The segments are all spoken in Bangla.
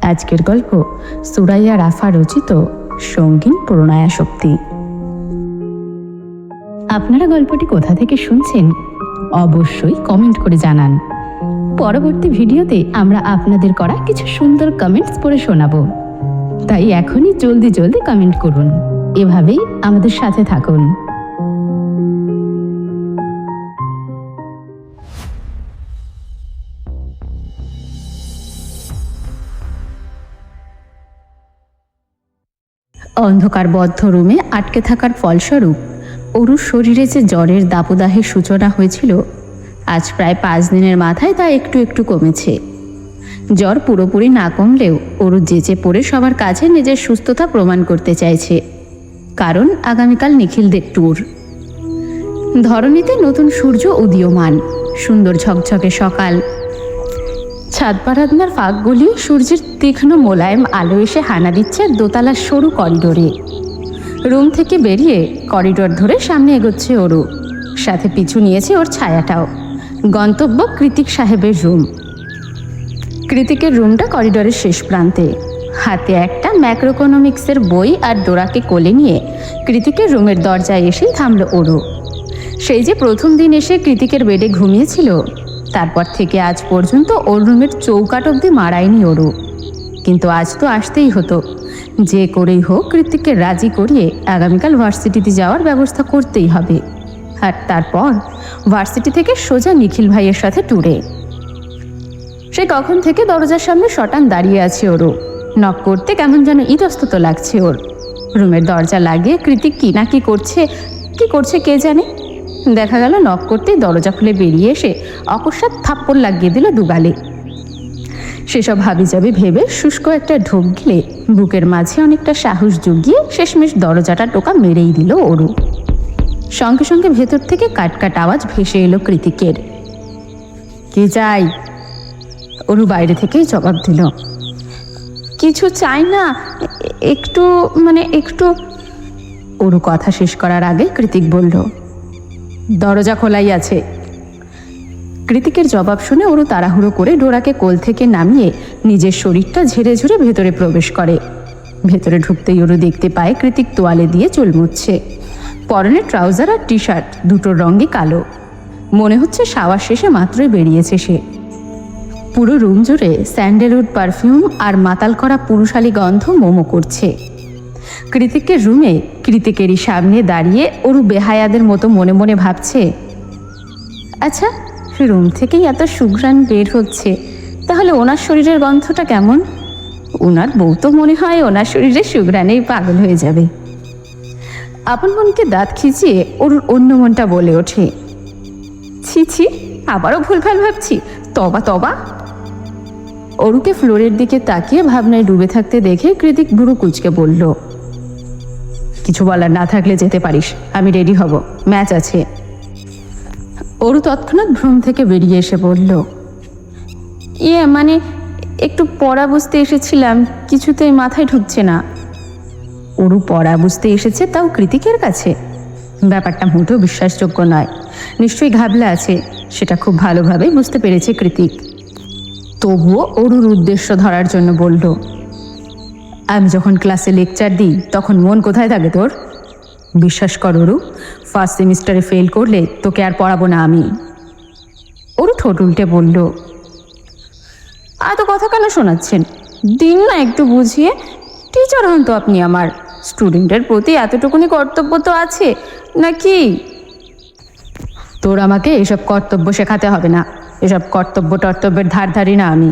আজকের গল্প সুরাইয়া রাফা রচিত সঙ্গীন প্রণয়াসক্তি। আপনারা গল্পটি কোথা থেকে শুনছেন অবশ্যই কমেন্ট করে জানান। পরবর্তী ভিডিওতে আমরা আপনাদের করা কিছু সুন্দর কমেন্টস পড়ে শোনাবো, তাই এখনই জলদি জলদি কমেন্ট করুন। এভাবেই আমাদের সাথে থাকুন। অন্ধকারবদ্ধ রুমে আটকে থাকার ফলস্বরূপ অরুর শরীরে যে জ্বরের দাবদাহের সূচনা হয়েছিল, আজ প্রায় 5 দিনের মাথায় তা একটু একটু কমেছে। জ্বর পুরোপুরি না কমলেও অরু জেঁচে পড়ে সবার কাছে নিজের সুস্থতা প্রমাণ করতে চাইছে, কারণ আগামীকাল নিখিলদের ট্যুর। ধরণীতে নতুন সূর্য উদীয়মান, সুন্দর ঝকঝকে সকাল। ছাদ বারান্দার ফাঁকগুলি সূর্যের তীক্ষ্ণ মোলায়েম আলো এসে হানা দিচ্ছে দোতলার সরু করিডোরে। রুম থেকে বেরিয়ে করিডোর ধরে সামনে এগোচ্ছে অরু, সাথে পিছু নিয়েছে ওর ছায়াটাও। গন্তব্য কৃতিক সাহেবের রুম। কৃতিকের রুমটা করিডোরের শেষ প্রান্তে। হাতে একটা ম্যাক্রোইকোনমিক্সের বই আর ডোরাকে কোলে নিয়ে কৃতিকের রুমের দরজায় এসেই থামল অরু। সেই যে প্রথম দিন এসে কৃতিকের বেডে ঘুমিয়েছিল, তারপর থেকে আজ পর্যন্ত ওর রুমের চৌকাঠ অবধি মারায়নি অরু। কিন্তু আজ তো আসতেই হতো, যে করেই হোক কৃতিককে রাজি করিয়ে আগামীকাল ভার্সিটিতে যাওয়ার ব্যবস্থা করতেই হবে। আর তারপর ভার্সিটি থেকে সোজা নিখিল ভাইয়ের সাথে ট্যুরে। সে কখন থেকে দরজার সামনে শটান দাঁড়িয়ে আছে অরু। নক করতে কেমন যেন ইতস্তত লাগছে ওর। রুমের দরজা লাগিয়ে কৃতিক কি না কি করছে কে জানে। দেখা গেল নক করতেই দরজা খুলে বেরিয়ে এসে অকস্মাৎ থাপ্পড় লাগিয়ে দিল দুগালে। সেসব হাবিজাবি ভেবে শুষ্ক একটা ঢোক গিলে বুকের মাঝে অনেকটা সাহস জুগিয়ে শেষমেশ দরজাটা টোকা মেরেই দিল অরু। সঙ্গে সঙ্গে ভেতর থেকে কাটকাট আওয়াজ ভেসে এলো কৃতিকের। কি চাই? অরু বাইরে থেকেই জবাব দিল, কিছু চাই না, একটু। অরু কথা শেষ করার আগে কৃতিক বলল, দরজা খোলাই আছে। কৃতিকের জবাব শুনে অরু তাড়াহুড়ো করে ডোরাকে কোল থেকে নামিয়ে নিজের শরীরটা ঝেড়ে ঝুড়ে ভেতরে প্রবেশ করে। ভেতরে ঢুকতেই অরু দেখতে পায় কৃতিক তোয়ালে দিয়ে চুল মুছছে। পরনে ট্রাউজার আর টি শার্ট, দুটোর রঙই কালো। মনে হচ্ছে শাওয়ার শেষে মাত্রই বেরিয়েছে সে। পুরো রুম জুড়ে স্যান্ডেলউড পারফিউম আর মাতাল করা পুরুষালী গন্ধ মোমো করছে। কৃতিকের রুমে কৃতিকেরই সামনে দাঁড়িয়ে অরু বেহায়াদের মতো মনে মনে ভাবছে, আচ্ছা রুম থেকেই এত সুঘ্রাণ বের হচ্ছে, তাহলে ওনার শরীরের গন্ধটা কেমন? ওনার বউ তো মনে হয় ওনার শরীরের সুঘ্রাণেই পাগল হয়ে যাবে। আপন মনকে দাঁত খিচিয়ে অরুর অন্য মনটা বলে ওঠে, ছি, আবারও ভুলভাল ভাবছি, তবা। অরুকে ফ্লোরের দিকে তাকিয়ে ভাবনায় ডুবে থাকতে দেখে কৃতিক ভুরু কুঁচকে বলল, কিছু বলার না থাকলে যেতে পারিস, আমি রেডি হব, ম্যাচ আছে। অরু তৎক্ষণাৎ ভ্রম থেকে বেরিয়ে এসে বলল, একটু পড়া বুঝতে এসেছিলাম, কিছুতেই মাথায় ঢুকছে না। অরু পড়া বুঝতে এসেছে, তাও কৃতিকের কাছে? ব্যাপারটা মোটেও বিশ্বাসযোগ্য নয়। নিশ্চয়ই ঘাবলা আছে, সেটা খুব ভালোভাবেই বুঝতে পেরেছে কৃতিক। তবুও অরুর উদ্দেশ্য ধরার জন্য বলল, আমি যখন ক্লাসে লেকচার দিই তখন মন কোথায় থাকে তোর? বিশ্বাস কর অরু, ফার্স্ট সেমিস্টারে ফেল করলে তোকে আর পড়াবো না আমি। অরু ঠোঁট উল্টে বলল, এত কথা কেন শোনাচ্ছেন? দিন না একটু বুঝিয়ে। টিচার হন তো আপনি আমার, স্টুডেন্টের প্রতি এতটুকুনি কর্তব্য তো আছে নাকি? তোর আমাকে এসব কর্তব্য শেখাতে হবে না, এসব কর্তব্যের ধারি না আমি।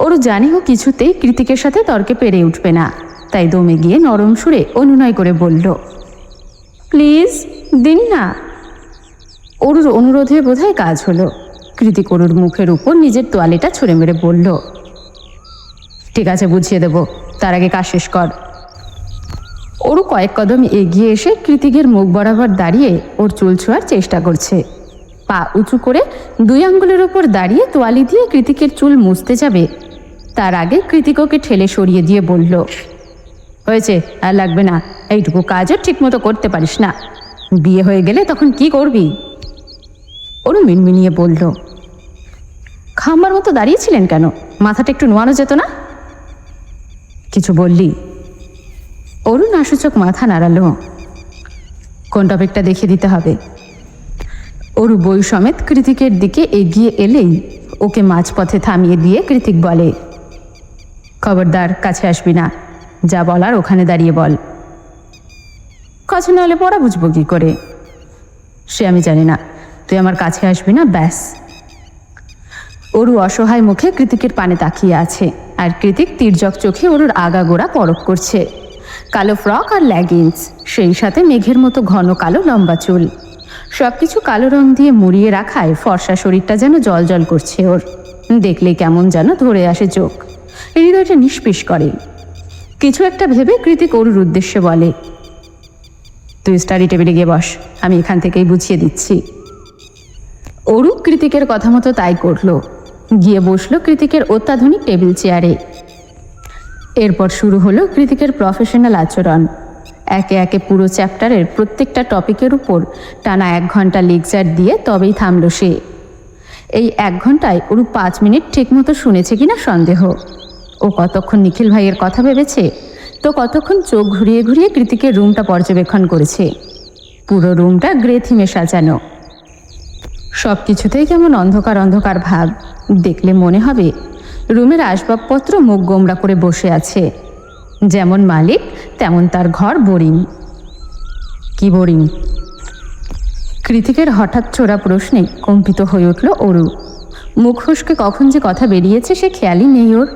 অরু জানি ও কিছুতেই কৃতিকের সাথে তর্কে পেরে উঠবে না, তাই দমে গিয়ে নরম সুরে অনুনয় করে বলল, প্লিজ দিন না। অরুর অনুরোধে বোধহয় কাজ হলো। কৃতিক অরুর মুখের উপর নিজের তোয়ালেটা ছুঁড়ে মেরে বলল, ঠিক আছে বুঝিয়ে দেব, তার আগে কাজ শেষ কর। অরু কয়েক কদম এগিয়ে এসে কৃতিকের মুখ বরাবর দাঁড়িয়ে ওর চুল ছোঁয়ার চেষ্টা করছে। পা উঁচু করে 2 আঙ্গুলের উপর দাঁড়িয়ে তোয়ালি দিয়ে কৃতিকের চুল মুছতে যাবে, তার আগে কৃতিক ওকে ঠেলে সরিয়ে দিয়ে বলল, হয়েছে, আর লাগবে না, এইটুকু কাজও ঠিকমতো করতে পারিস না, বিয়ে হয়ে গেলে তখন কি করবি? অরু মিনমিনিয়ে বলল, খাম্বার মতো দাঁড়িয়েছিলেন কেন? মাথাটা একটু নোয়ানো যেত না? কিছু বললি? অরুণ আশূচক মাথা নাড়ালো। কোন টপিকটা দেখিয়ে দিতে হবে? অরু বই সমেত কৃতিকের দিকে এগিয়ে এলেই ওকে মাঝপথে থামিয়ে দিয়ে কৃতিক বলে, খবরদার কাছে আসবি না, যা বলার ওখানে দাঁড়িয়ে বল। কাছে না হলে পড়া বুঝবো কি করে? সে আমি জানি না, তুই আমার কাছে আসবি না, ব্যাস। অরু অসহায় মুখে কৃতিকের পানে তাকিয়ে আছে, আর কৃতিক তির্যক চোখে অরুর আগাগোড়া পরখ করছে। কালো ফ্রক আর লেগিংস, সেই সাথে মেঘের মতো ঘন কালো লম্বা চুল, সবকিছু কালো রং দিয়ে মুড়িয়ে রাখায় ফর্সা শরীরটা যেন জল জল করছে ওর। দেখলেই কেমন যেন ধরে আসে চোখ, হৃদয়টা নিষ্পিস করে। কিছু একটা ভেবে কৃতিক অরুর উদ্দেশ্যে বলে, তুই স্টাডি টেবিলে গিয়ে বস, আমি এখান থেকেই বুঝিয়ে দিচ্ছি। অরু কৃতিকের কথা মতো তাই করলো, গিয়ে বসলো কৃতিকের অত্যাধুনিক টেবিল চেয়ারে। এরপর শুরু হলো কৃতিকের প্রফেশনাল আচরণ। একে একে পুরো চ্যাপ্টারের প্রত্যেকটা টপিকের উপর টানা 1 ঘন্টা লেকচার দিয়ে তবেই থামলো সে। এই 1 ঘন্টায় অরু 5 মিনিট ঠিকমতো শুনেছে কিনা সন্দেহ। ও কতক্ষণ নিখিল ভাইয়ের কথা ভেবেছে, তো কতক্ষণ চোখ ঘুরিয়ে ঘুরিয়ে কৃতিকের রুমটা পর্যবেক্ষণ করেছে। পুরো রুমটা গ্রে থিমে সাজানো, সব কিছুতেই কেমন অন্ধকার অন্ধকার ভাব। দেখলে মনে হবে রুমের আসবাবপত্র মুখ গোমড়া করে বসে আছে। যেমন মালিক তেমন তার ঘর বোরিং। কি বোরিং? কৃতিকের হঠাৎ ছোড়া প্রশ্নে কম্পিত হয়ে উঠল অরু। মুখ ফসকে কখন যে কথা বেরিয়েছে সে খেয়ালই নেই ওর।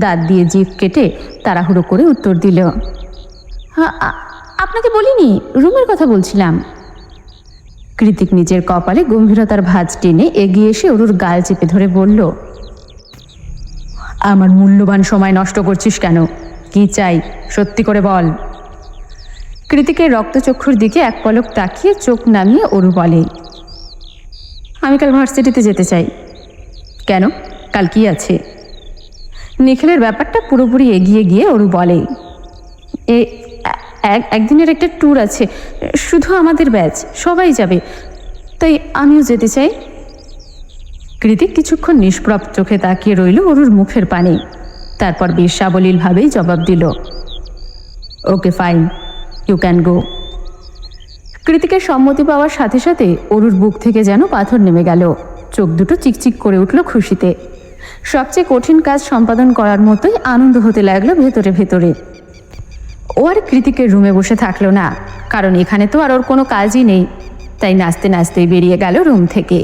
দাঁত দিয়ে জিভ কেটে তাড়াহুড়ো করে উত্তর দিল, আপনাকে বলিনি, রুমের কথা বলছিলাম। কৃতিক নিজের কপালে গম্ভীরতার ভাঁজ টেনে এগিয়ে এসে অরুর গাল চেপে ধরে বলল, আমার মূল্যবান সময় নষ্ট করছিস কেন? কি চাই সত্যি করে বল। কৃতিকের রক্তচক্ষুর দিকে এক পলক তাকিয়ে চোখ নামিয়ে অরু বলে, আমি কাল ভার্সিটিতে যেতে চাই। কেন, কাল কি আছে? নিখিলের ব্যাপারটা পুরোপুরি এগিয়ে গিয়ে অরু বলে, একদিনের একটা ট্যুর আছে, শুধু আমাদের ব্যাচ, সবাই যাবে, তাই আমিও যেতে চাই। কৃতিক কিছুক্ষণ নিষ্প্রভ চোখে তাকিয়ে রইল অরুর মুখের পানে, তারপর বেশ সাবলীলভাবেই জবাব দিল, okay fine, you can go. কৃতিকের সম্মতি পাওয়ার সাথে সাথে অরুর বুক থেকে যেন পাথর নেমে গেল, চোখ দুটো চিকচিক করে উঠল খুশিতে। সবচেয়ে কঠিন কাজ সম্পাদন করার মতোই আনন্দ হতে লাগলো ভেতরে ভেতরে। ও আর কৃতিকের রুমে বসে থাকলো না, কারণ এখানে তো আর ওর কোনো কাজই নেই। তাই নাচতে নাচতেই বেরিয়ে গেল রুম থেকে।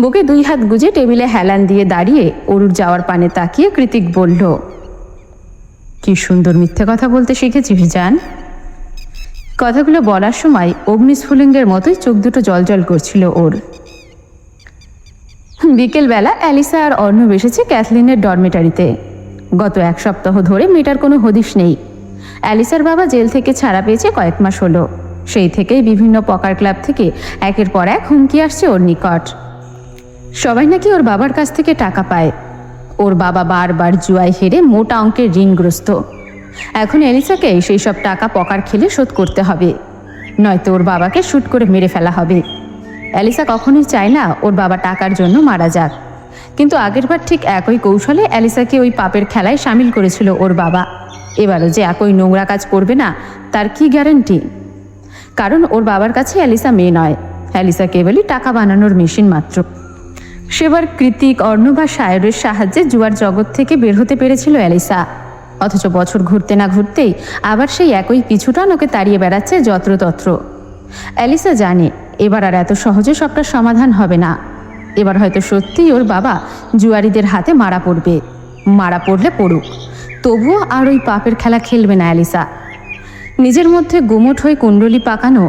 বুকে 2 হাত গুজে টেবিলে হেলান দিয়ে দাঁড়িয়ে অরুর যাওয়ার পানে তাকিয়ে কৃতিক বলল, কি সুন্দর মিথ্যে কথা বলতে শিখেছিস জান। কথাগুলো বলার সময় অগ্নিস্ফুলিঙ্গের মতোই চোখ দুটো জলজল করছিল ওর। বিকেলবেলা অ্যালিসা আর অর্ণব এসেছে ক্যাথলিনের ডরমেটারিতে। গত 1 সপ্তাহ ধরে মেয়েটার কোনো হদিশ নেই। অ্যালিসার বাবা জেল থেকে ছাড়া পেয়েছে কয়েক মাস হলো। সেই থেকেই বিভিন্ন পকার ক্লাব থেকে একের পর এক হুমকি আসছে ওর নিকট। সবাই নাকি ওর বাবার কাছ থেকে টাকা পায়। ওর বাবা বারবার জুয়ায় হেরে মোটা অঙ্কের ঋণগ্রস্ত। এখন অ্যালিসাকে সেই সব টাকা পকার খেলে শোধ করতে হবে, নয়তো ওর বাবাকে শুট করে মেরে ফেলা হবে। অ্যালিসা কখনোই চায় না ওর বাবা টাকার জন্য মারা যাক, কিন্তু আগেরবার ঠিক একই কৌশলে অ্যালিসাকে ওই পাপের খেলায় সামিল করেছিল ওর বাবা। এবারও যে একই নোংরা কাজ করবে না তার কি গ্যারান্টি? কারণ ওর বাবার কাছে অ্যালিসা মেয়ে নয়, অ্যালিসা কেবলই টাকা বানানোর মেশিন মাত্র। সেবার কৃতিক, অর্ণব বা সায়রের সাহায্যে জুয়ার জগৎ থেকে বের হতে পেরেছিল অ্যালিসা। অথচ বছর ঘুরতে না ঘুরতেই আবার সেই একই পিছুটান ওকে তাড়িয়ে বেড়াচ্ছে যত্রতত্র। অ্যালিসা জানে এবার আর এত সহজে সবটা সমাধান হবে না। এবার হয়তো সত্যিই ওর বাবা জুয়ারিদের হাতে মারা পড়বে। মারা পড়লে পড়ুক, তবুও আর ওই পাপের খেলা খেলবে না অ্যালিসা। নিজের মধ্যে গুমোট হয়ে কুণ্ডলি পাকানো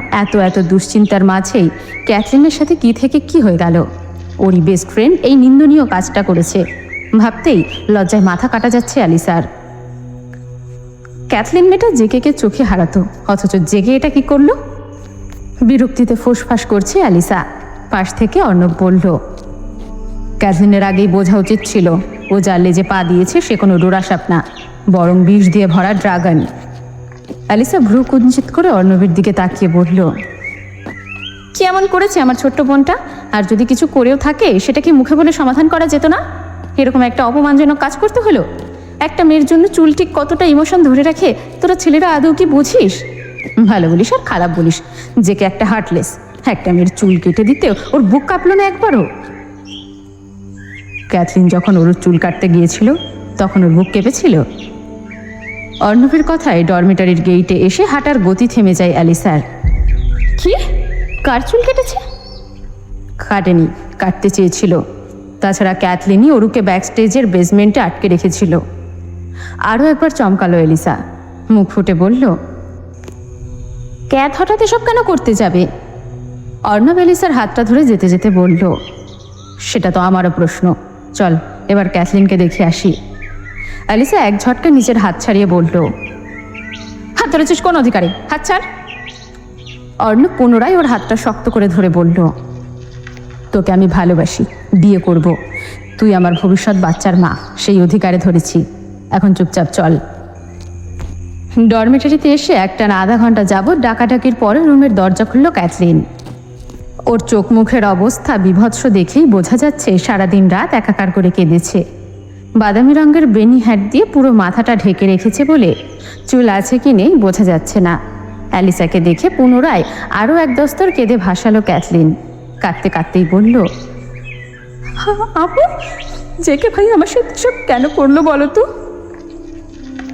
এত দুশ্চিন্তার মাঝেই ক্যাথরিনের সাথে কি থেকে কি হয়ে গেল। ওরই বেস্ট ফ্রেন্ড এই নিন্দনীয় কাজটা করেছে ভাবতেই লজ্জায় মাথা কাটা যাচ্ছে অ্যালিসার। ক্যাথলিন মেয়েটা জেকেকে চোখে হারাতো, অথচ জেকে এটা কি করলো? বিরক্তিতে ফোঁসফাঁস করছে অ্যালিসা। পাশ থেকে অর্ণব বলল, ক্যাথলিনের আগেই বোঝা উচিত ছিল ও যার লেজে পা দিয়েছে সে কোনো ডোরাসাপ না, বরং বিষ দিয়ে ভরা ড্রাগন। অ্যালিসা ভ্রু কুঞ্চিত করে অর্ণবের দিকে তাকিয়ে বলল, কি এমন করেছে আমার ছোট্ট বোনটা? আর যদি কিছু করেও থাকে সেটা কি মুখে বলে সমাধান করা যেত না? এরকম একটা অপমানজনক কাজ করতে হলো? একটা মেয়ের জন্য চুল ঠিক কতটা ইমোশন ধরে রাখে তোরা ছেলেরা আদৌ কি বুঝিস? ভালো বলিস আর খারাপ বলিস, যে কে একটা হার্টলেস। একটা মেয়ের চুল কেটে দিতে ওর বুক কাঁপলো না একবারও? ক্যাথরিন যখন ওর চুল কাটতে গিয়েছিল তখন ওর বুক কেঁপেছিল? অর্ণবের কথায় ডরমিটারির গেইটে এসে হাঁটার গতি থেমে যায় অ্যালিসার। কি? কার চুল কেটেছে? কাটেনি, কাটতে চেয়েছিল। তাছাড়া ক্যাথলিনই অরুকে ব্যাকস্টেজের বেসমেন্টে আটকে রেখেছিল। আরও একবার চমকালো এলিসা, মুখ ফুটে বলল, ক্যাথ হঠাৎ এসব কেন করতে যাবে? অর্ণব এলিসার হাতটা ধরে যেতে যেতে বলল, সেটা তো আমারও প্রশ্ন। চল এবার ক্যাথলিনকে দেখে আসি। অ্যালিসা এক ঝটকা নিজের হাত ছাড়িয়ে বলল, হাত ধরেছিস কোন অধিকারে? হাত ছাড়। অর্ণব পুনরায় ওর হাতটা শক্ত করে ধরে বলল, তোকে আমি ভালোবাসি, বিয়ে করব, তুই আমার ভবিষ্যৎ বাচ্চার মা, সেই অধিকারে ধরেছি। এখন চুপচাপ চল। ডরমিটারিতে এসে একটানা আধা ঘন্টা যাবৎ ডাকাডাকির পরে রুমের দরজা খুলল ক্যাথরিন। ওর চোখ মুখের অবস্থা বিভৎস দেখেই বোঝা যাচ্ছে সারাদিন রাত একাকার করে কেঁদেছে। বাদামি রঙের বেনি হ্যাট দিয়ে পুরো মাথাটা ঢেকে রেখেছে বলে চুল আছে কি নেই বোঝা যাচ্ছে না। অ্যালিসাকে দেখে পুনরায় আরও এক দস্তর কেঁদে ভাসালো ক্যাথলিন। কাঁদতে কাঁদতেই বলল, আপু, জেকে ভাই আমার সাথে সব কেন করলো বলো তো?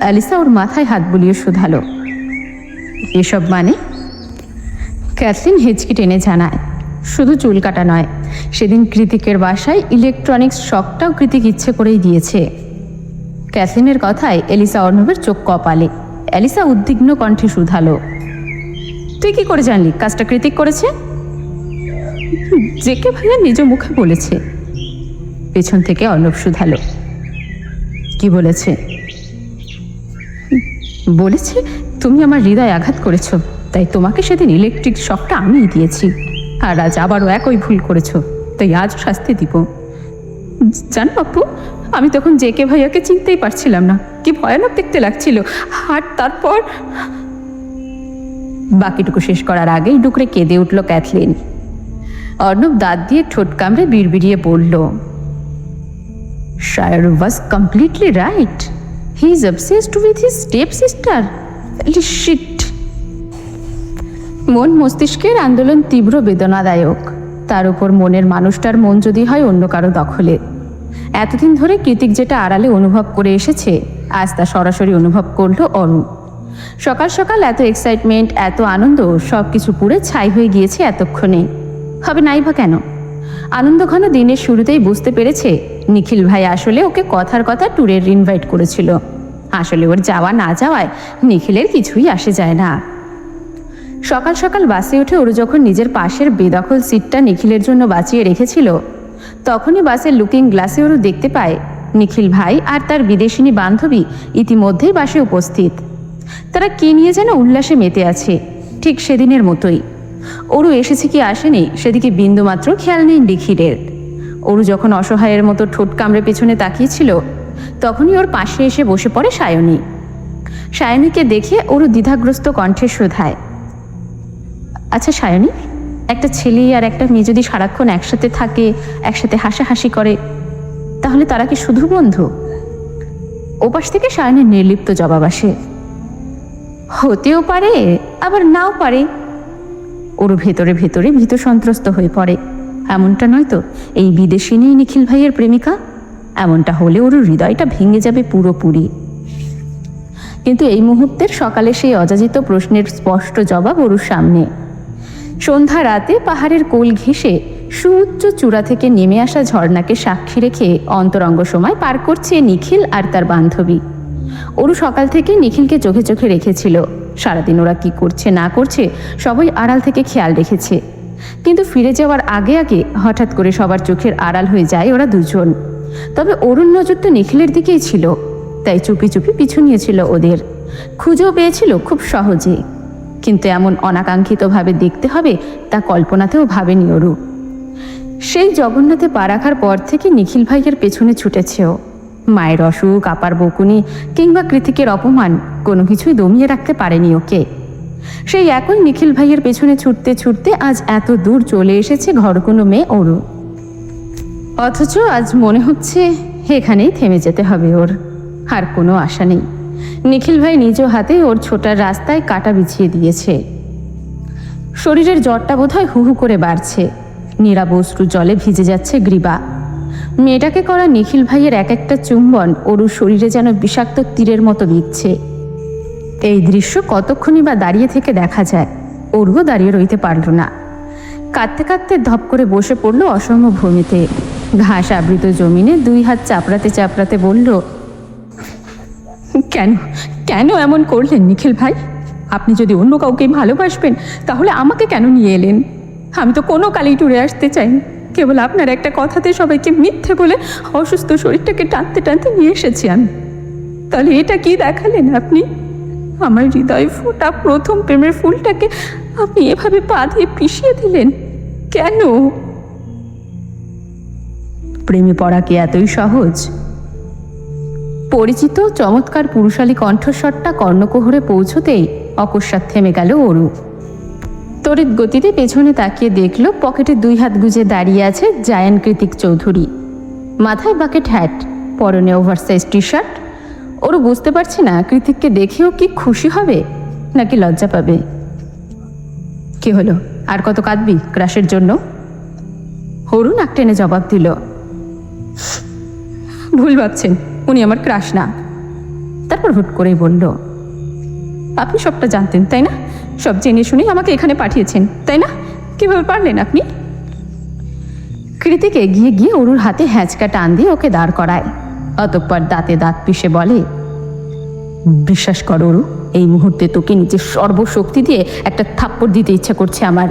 অ্যালিসা ওর মাথায় হাত বুলিয়ে শুধালো, এসব মানে? ক্যাথলিন হেঁচকি টেনে জানায়, শুধু চুল কাটা নয়, সেদিন কৃতিকের বাসায় ইলেকট্রনিক্স শকটাও কৃতিক ইচ্ছে করেই দিয়েছে। ক্যাথলিনের কথায় এলিসা অর্ণবের চোখ কপালে। অ্যালিসা উদ্বিগ্ন কণ্ঠে শুধালো, তুই কি করে জানলি কাজটা কৃতিক করেছে? জেকে ভাইয়া নিজ মুখে বলেছে। পেছন থেকে অর্ণব শুধালো, কি বলেছে? বলেছে তুমি আমার হৃদয় আঘাত করেছো, তাই তোমাকে সেদিন ইলেকট্রিক শকটা আমিই দিয়েছি, আর আজ আবারও একই ভুল করেছো, তাই আজও শাস্তি দিব। জানো আপু, আমি তখন জেকে ভাইয়াকে চিনতেই পারছিলাম না, কি ভয়ানক দেখতে লাগছিল। আর তারপর বাকিটুকু শেষ করার আগেই ডুকরে কেঁদে উঠল ক্যাথলিন। অর্ণব দাঁত দিয়ে ঠোঁট কামড়ে বিড়বিড়িয়ে বলল, Shayar was completely right, he is obsessed with his step sister. Shit. মন মস্তিষ্কের আন্দোলন তীব্র বেদনাদায়ক। তার উপর মনের মানুষটার মন যদি হয় অন্য কারো দখলে। এতদিন ধরে কৃতিক যেটা আড়ালে অনুভব করে এসেছে, আজ তা সরাসরি অনুভব করলো অরু। সকাল সকাল এত এক্সাইটমেন্ট, এত আনন্দ, সব কিছু পুড়ে ছাই হয়ে গিয়েছে এতক্ষণে। হবে নাই বা কেন? আনন্দঘন দিনের শুরুতেই বুঝতে পেরেছে নিখিল ভাই আসলে ওকে কথার কথা ট্যুরের ইনভাইট করেছিল। আসলে ওর যাওয়া না যাওয়ায় নিখিলের কিছুই আসে যায় না। সকাল সকাল বাসে উঠে ওর যখন নিজের পাশের বেদখল সিটটা নিখিলের জন্য বাঁচিয়ে রেখেছিল, তখনই বাসের লুকিং গ্লাসে ওর দেখতে পায় নিখিল ভাই আর তার বিদেশিনী বান্ধবী ইতিমধ্যেই বাসে উপস্থিত। তারা কি নিয়ে যেন উল্লাসে মেতে আছে, ঠিক সেদিনের মতোই। ওরু এসেছে কি আসেনি সেদিকে বিন্দুমাত্র খেয়াল নেই নিখিলের। ওরু যখন অসহায়ের মতো ঠোঁট কামড়ে পেছনে তাকিয়েছিল, তখনই ওর পাশে এসে বসে পড়ে সায়নী। সায়নীকে দেখে ওরু দ্বিধাগ্রস্ত কণ্ঠে শোধায়, আচ্ছা সায়নী, একটা ছেলে আর একটা মেয়ে যদি সারাক্ষণ একসাথে থাকে, একসাথে হাসাহাসি করে, তাহলে তারা কি শুধু বন্ধু? ওপাশ থেকে সায়নীর নির্লিপ্ত জবাব আসে, হতেও পারে আবার নাও পারে। ওর ভেতরে ভেতরে ভীত সন্ত্রস্ত হয়ে পড়ে। এমনটা নয় তো এই বিদেশিনী নিখিল ভাইয়ের প্রেমিকা? এমনটা হলে ওর হৃদয়টা ভেঙে যাবে পুরোপুরি। কিন্তু এই মুহূর্তের সকালে সেই অযাচিত প্রশ্নের স্পষ্ট জবাব ওর সামনে। সন্ধ্যা রাতে পাহাড়ের কোল ঘেঁষে সুউচ্চ চূড়া থেকে নেমে আসা ঝর্ণাকে সাক্ষী রেখে অন্তরঙ্গ সময় পার করছে নিখিল আর তার বান্ধবী। ওরু সকাল থেকে নিখিলকে চোখে চোখে রেখেছিল। সারাদিন ওরা কি করছে না করছে সবাই আড়াল থেকে খেয়াল রেখেছে। কিন্তু ফিরে যাওয়ার আগে আগে হঠাৎ করে সবার চোখের আড়াল হয়ে যায় ওরা দুজন। তবে অরুণ নজর তো নিখিলের দিকেই ছিল, তাই চুপি চুপি পিছু নিয়েছিল ওদের। খুঁজেও পেয়েছিল খুব সহজে, কিন্তু এমন অনাকাঙ্ক্ষিতভাবে দেখতে হবে তা কল্পনাতেও ভাবেনি অরু। সেই জগন্নাথে পা রাখার পর থেকে নিখিল ভাইয়ের পেছনে ছুটেছেও। মায়ের অসুখ, আপার বকুনি কিংবা কৃতিকের অপমান কোনো কিছুই দমিয়ে রাখতে পারেনি ওকে। সেই একই নিখিল ভাইয়ের পেছনে ছুটতে ছুটতে আজ এত দূর চলে এসেছে ঘর কোনো মেয়ে অরু। অথচ আজ মনে হচ্ছে এখানেই থেমে যেতে হবে ওর। আর কোনো আশা নেই। নিখিল ভাই নিজ হাতে ওর ছোটার রাস্তায় কাটা বিছিয়ে দিয়েছে। শরীরের জ্বরটা বোধহয় হু হু করে বাড়ছে। নিরাবশ্রু জলে ভিজে যাচ্ছে গ্রীবা। মেয়েটাকে করা নিখিল ভাইয়ের এক একটা চুম্বন অরুর শরীরে যেন বিষাক্ত তীরের মতো দিচ্ছে। এই দৃশ্য কতক্ষণই বা দাঁড়িয়ে থেকে দেখা যায়। অরুও দাঁড়িয়ে রইতে পারল না। কাঁদতে কাঁদতে ধপ করে বসে পড়ল অসম ভূমিতে। ঘাস আবৃত জমিনে দুই হাত চাপড়াতে চাপড়াতে বলল, কেন কেন এমন করলেন নিখিল ভাই? আপনি যদি অন্য কাউকে ভালোবাসবেন তাহলে আমাকে কেন নিয়ে এলেন? আমি তো কোনো কালেই টুরে আসতে চাইনি। কেবল আপনার একটা কথাতে সবাইকে মিথ্যে বলে অসুস্থ শরীরটাকে টানতে টানতে নিয়ে এসেছি আমি। তাহলে এটা কি দেখালেন আপনি? আমার হৃদয়ে ফোটা প্রথম প্রেমের ফুলটাকে আপনি এভাবে পা দিয়ে পিষিয়ে দিলেন কেন? প্রেমে পড়া কি এতই সহজ? পরিচিত চমৎকার পুরুষালী কণ্ঠস্বরটা কর্ণকুহরে পৌঁছতেই অকস্মাৎ থেমে গেল অরু। তড়িৎ গতিতে পেছনে তাকিয়ে দেখল পকেটে দুই হাত গুজে দাঁড়িয়ে আছে জায়ান কৃতিক চৌধুরী। মাথায় বাকেট হ্যাট, পরনে ওভারসাইজ টি শার্ট। অরু বুঝতে পারছে না কৃতিককে দেখেও কি খুশি হবে নাকি লজ্জা পাবে। কি হলো, আর কত কাঁদবি ক্রাশের জন্য? অরু নাক টেনে জবাব দিল, ভুল ভাবছেন, উনি আমার ক্রাশ না। তারপর হুট করেই বলল, আপনি সবটা জানতেন তাই না? সব জেনে শুনেই আমাকে এখানে পাঠিয়েছেন তাই না? কিভাবে পারলেন আপনি? কৃতিক এগিয়ে গিয়ে অরুর হাতে হ্যাঁচকা টান দিয়ে ওকে দাঁড় করায়। অতঃপর দাঁতে দাঁত পিষে বলে, বিশ্বাস কর অরু, এই মুহূর্তে তোকে নিজের সর্বশক্তি দিয়ে একটা থাপ্পড় দিতে ইচ্ছা করছে আমার।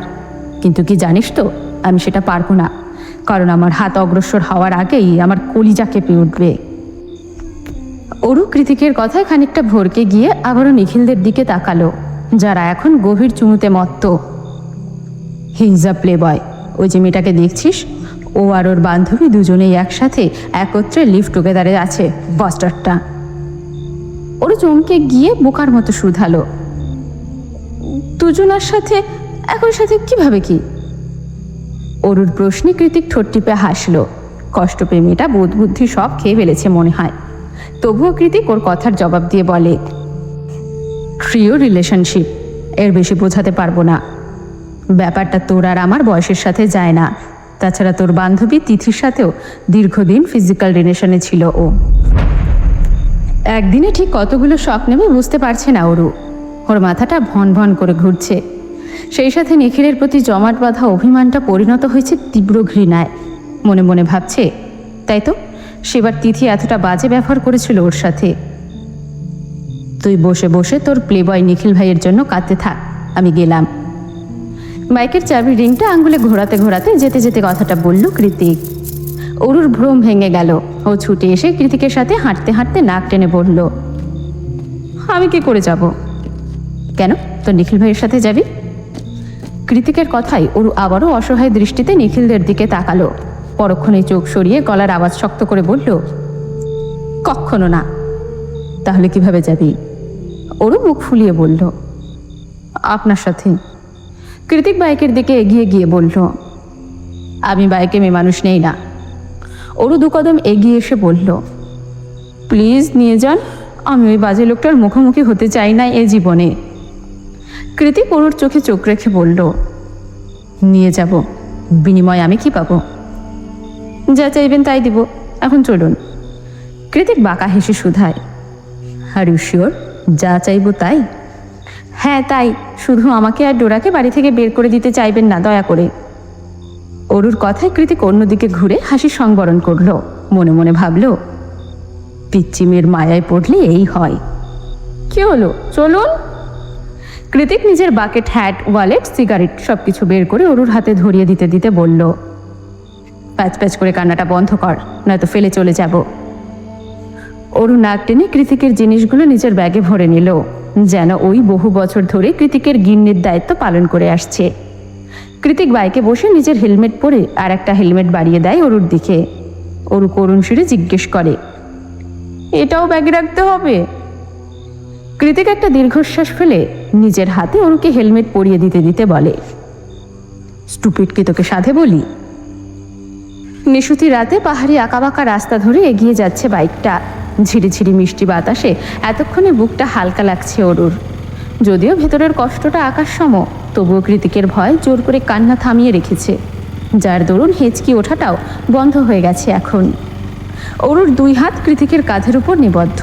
কিন্তু কি জানিস তো, আমি সেটা পারবো না। কারণ আমার হাত অগ্রসর হওয়ার আগেই আমার কলিজা কেঁপে উঠবে। অরু কৃতিকের কথায় খানিকটা ভরকে গিয়ে আবারও নিখিলদের দিকে তাকালো, যারা এখন গভীর চুমুতে মত্ত। হি ইজ আ প্লে বয়। ওই যে মেয়েটাকে দেখছিস, ও আর ওর বান্ধবী দুজনেই একসাথে একত্রে লিভ টুগেদারে আছে, বাস্টারটা। ওর চমকে গিয়ে বোকার মতো শুধালো, দুজনার সাথে একই সাথে কিভাবে কি? অরুর প্রশ্নে কৃতিক ঠোঁট টিপে হাসলো। কষ্ট পেয়ে মেয়েটা বোধ বুদ্ধি সব খেয়ে ফেলেছে মনে হয়। তবুও কৃতিক ওর কথার জবাব দিয়ে বলে, ট্রিও রিলেশনশিপ, এর বেশি বোঝাতে পারবো না। ব্যাপারটা তোর আর আমার বয়সের সাথে যায় না। তাছাড়া তোর বান্ধবী তিথির সাথেও দীর্ঘদিন ফিজিক্যাল রিলেশনে ছিল ও। একদিনে ঠিক কতগুলো শখ নেবে বুঝতে পারছে না অরু। ওর মাথাটা ভন ভন করে ঘুরছে। সেই সাথে নিখিলের প্রতি জমাট বাঁধা অভিমানটা পরিণত হয়েছে তীব্র ঘৃণায়। মনে মনে ভাবছে, তাই তো সেবার তিথি এতটা বাজে ব্যবহার করেছিল ওর সাথে। তুই বসে বসে তোর প্লেবয় নিখিল ভাইয়ের জন্য কাঁদতে থাক, আমি গেলাম। বাইকের চাবির রিংটা আঙ্গুলে ঘোরাতে ঘোরাতে যেতে যেতে কথাটা বলল কৃতিক। অরুর ভ্রম ভেঙে গেল। ও ছুটে এসে কৃতিকের সাথে হাঁটতে হাঁটতে নাক টেনে বলল, আমি কি করে যাব? কেন, তোর নিখিল ভাইয়ের সাথে যাবি? কৃতিকের কথাই অরু আবারও অসহায় দৃষ্টিতে নিখিলদের দিকে তাকালো। পরক্ষণে চোখ সরিয়ে গলার আওয়াজ শক্ত করে বলল, কখনো না। তাহলে কিভাবে যাবি? অরু মুখ ফুলিয়ে বলল, আপনার সাথে। কৃতিক বাইকের দিকে এগিয়ে গিয়ে বলল, আমি বাইকে মেয়ে মানুষ নেই না। অরু দু কদম এগিয়ে এসে বলল, প্লিজ নিয়ে যান, আমি ওই বাজে লোকটার মুখোমুখি হতে চাই না এ জীবনে। কৃতিক অরুর চোখে চোখ রেখে বলল, নিয়ে যাব, বিনিময়ে আমি কি পাবো? যা চাইবেন তাই দিব, এখন চলুন। কৃতিক বাঁকা হেসে শুধায়, আর ইউ শিওর যা চাইবো তাই? হ্যাঁ তাই, শুধু আমাকে আর ডোরাকে বাড়ি থেকে বের করে দিতে চাইবেন না দয়া করে। অরুর কথায় কৃতিক অন্যদিকে ঘুরে হাসি সংবরণ করল। মনে মনে ভাবল, পিচ্চি মেয়ের মায়ায় পড়লে এই হয়। কি হলো, চলুন। কৃতিক নিজের বাকেট, হ্যাট, ওয়ালেট, সিগারেট সবকিছু বের করে অরুর হাতে ধরিয়ে দিতে দিতে বলল, প্যাচ প্যাচ করে কান্নাটা বন্ধ কর, নয়তো ফেলে চলে যাব। অরু নাক টেনে কৃতিকের জিনিসগুলো নিজের ব্যাগে ভরে নিল, যেন ওই বহু বছর ধরে কৃতিকের গিন্নির দায়িত্ব পালন করে আসছে। কৃতিক বাইকে বসে নিজের হেলমেট পরে আর একটা হেলমেট বাড়িয়ে দেয় অরুর দিকে। অরু করুণ সুরে জিজ্ঞেস করে, এটাও ব্যাগে রাখতে হবে? কৃতিক একটা দীর্ঘশ্বাস ফেলে নিজের হাতে অরুকে হেলমেট পরিয়ে দিতে দিতে বলে, স্টুপিড কি তোকে সাধে বলি? নিশুতি রাতে পাহাড়ি আঁকাবাঁকা রাস্তা ধরে এগিয়ে যাচ্ছে বাইকটা। ঝিরিঝিরি মিষ্টি বাতাসে এতক্ষণে বুকটা হালকা লাগছে অরুর। যদিও ভেতরের কষ্টটা আকাশসম, তবুও কৃতিকের ভয় জোর করে কান্না থামিয়ে রেখেছে, যার দরুন হেঁচকি ওঠাটাও বন্ধ হয়ে গেছে এখন। অরুর দুই হাত কৃতিকের কাঁধের উপর নিবদ্ধ।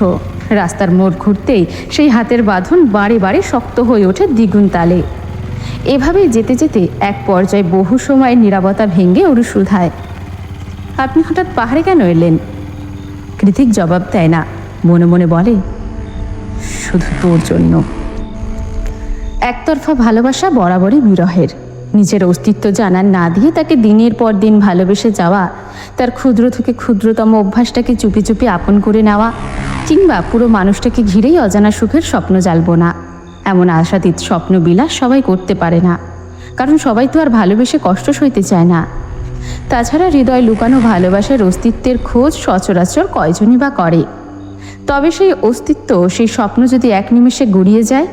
রাস্তার মোড় ঘুরতেই সেই হাতের বাঁধন বারে বারে শক্ত হয়ে ওঠে দ্বিগুণ তালে। এভাবেই যেতে যেতে এক পর্যায়ে বহু সময়ের নীরবতা ভেঙে অরু শুধায়, আপনি হঠাৎ পাহাড়ে কেন এলেন? কৃতিক জবাব দেয় না, মনে মনে বলে, শুধু তোর জন্য। একতরফা ভালোবাসা বরাবরই বিরহের। নিজের অস্তিত্ব জানান না দিয়ে তাকে দিনের পর দিন ভালোবেসে যাওয়া, তার ক্ষুদ্র থেকে ক্ষুদ্রতম অভ্যাসটাকে চুপি চুপি আপন করে নেওয়া, কিংবা পুরো মানুষটাকে ঘিরেই অজানা সুখের স্বপ্ন জ্বালব না, এমন আশাতীত স্বপ্ন বিলাস সবাই করতে পারে না, কারণ সবাই তো আর ভালোবেসে কষ্ট সইতে চায় না। তাছাড়া হৃদয় লুকানো ভালোবাসার অস্তিত্বের খোঁজ সচরাচর কয়জনই বা করে? তবে সেই অস্তিত্ব, সেই স্বপ্ন যদি এক নিমেষে গুড়িয়ে যায়,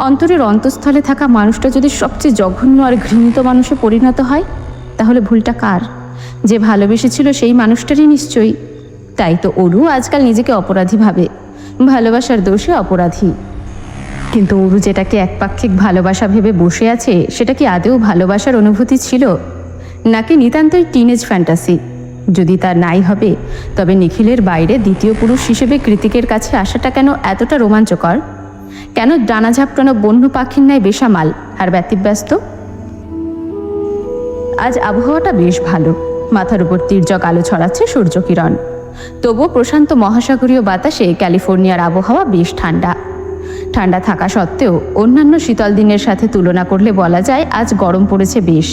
অন্তরের অন্তঃস্থলে থাকা মানুষটা যদি সবচেয়ে জঘন্য আর ঘৃণিত মানুষে পরিণত হয়, তাহলে ভুলটা কার? যে ভালোবেসেছিল সেই মানুষটারই নিশ্চয়ই। তাই তো অরু আজকাল নিজেকে অপরাধী ভাবে, ভালোবাসার দোষে অপরাধী। কিন্তু অরু যেটাকে একপাক্ষিক ভালোবাসা ভেবে বসে আছে, সেটা কি আদৌ ভালোবাসার অনুভূতি ছিল, নাকি নিতান্তই টিনেজ ফ্যান্টাসি? যদি তা নাই হবে, তবে নিখিলের বাইরে দ্বিতীয় পুরুষ হিসেবে কৃতিকের কাছে আসাটা কেন এতটা রোমাঞ্চকর? কেন ডানা ঝাপটানো বন্য পাখির ন্যায় বেসামাল আর ব্যতিব্যস্ত? আজ আবহাওয়াটা বেশ ভালো, মাথার উপর তির্যক আলো ছড়াচ্ছে সূর্যকিরণ। তবুও প্রশান্ত মহাসাগরীয় বাতাসে ক্যালিফোর্নিয়ার আবহাওয়া বেশ ঠান্ডা। ঠান্ডা থাকা সত্ত্বেও অন্যান্য শীতল দিনের সাথে তুলনা করলে বলা যায় আজ গরম পড়েছে বেশ।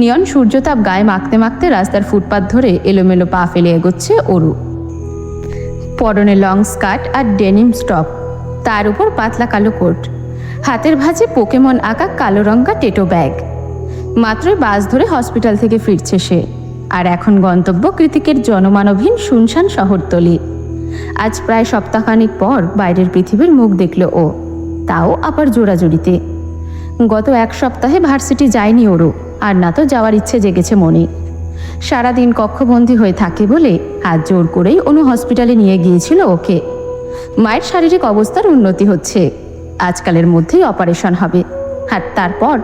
নিয়ন সূর্যতাপ গায়ে মাখতে মাখতে রাস্তার ফুটপাত ধরে এলোমেলো পা ফেলে এগোচ্ছে অরু। পরনে লং স্কার্ট আর ডেনিম স্টপ, তার উপর পাতলা কালো কোট, হাতের ভাঁজে পোকেমন আঁকা কালো রঙা টেটো ব্যাগ। মাত্রই বাস ধরে হসপিটাল থেকে ফিরছে সে, আর এখন গন্তব্য কৃতিকের জনমানবহীন শুনশান শহরতলি। আজ প্রায় সপ্তাহখানিক পর বাইরের পৃথিবীর মুখ দেখল ও, তাও আবার জোড়াজুড়িতে। গত এক সপ্তাহে ভার্সিটি যায়নি ওরও, আর না তো যাওয়ার ইচ্ছে জেগেছে মনে। সারাদিন কক্ষবন্দী হয়ে থাকে বলে আজ জোর করেই অনু হসপিটালে নিয়ে গিয়েছিল ওকে। মায়ের শারীরিক অবস্থার উন্নতি হচ্ছে, আজকালের মধ্যেই অপারেশন হবে, আর তারপর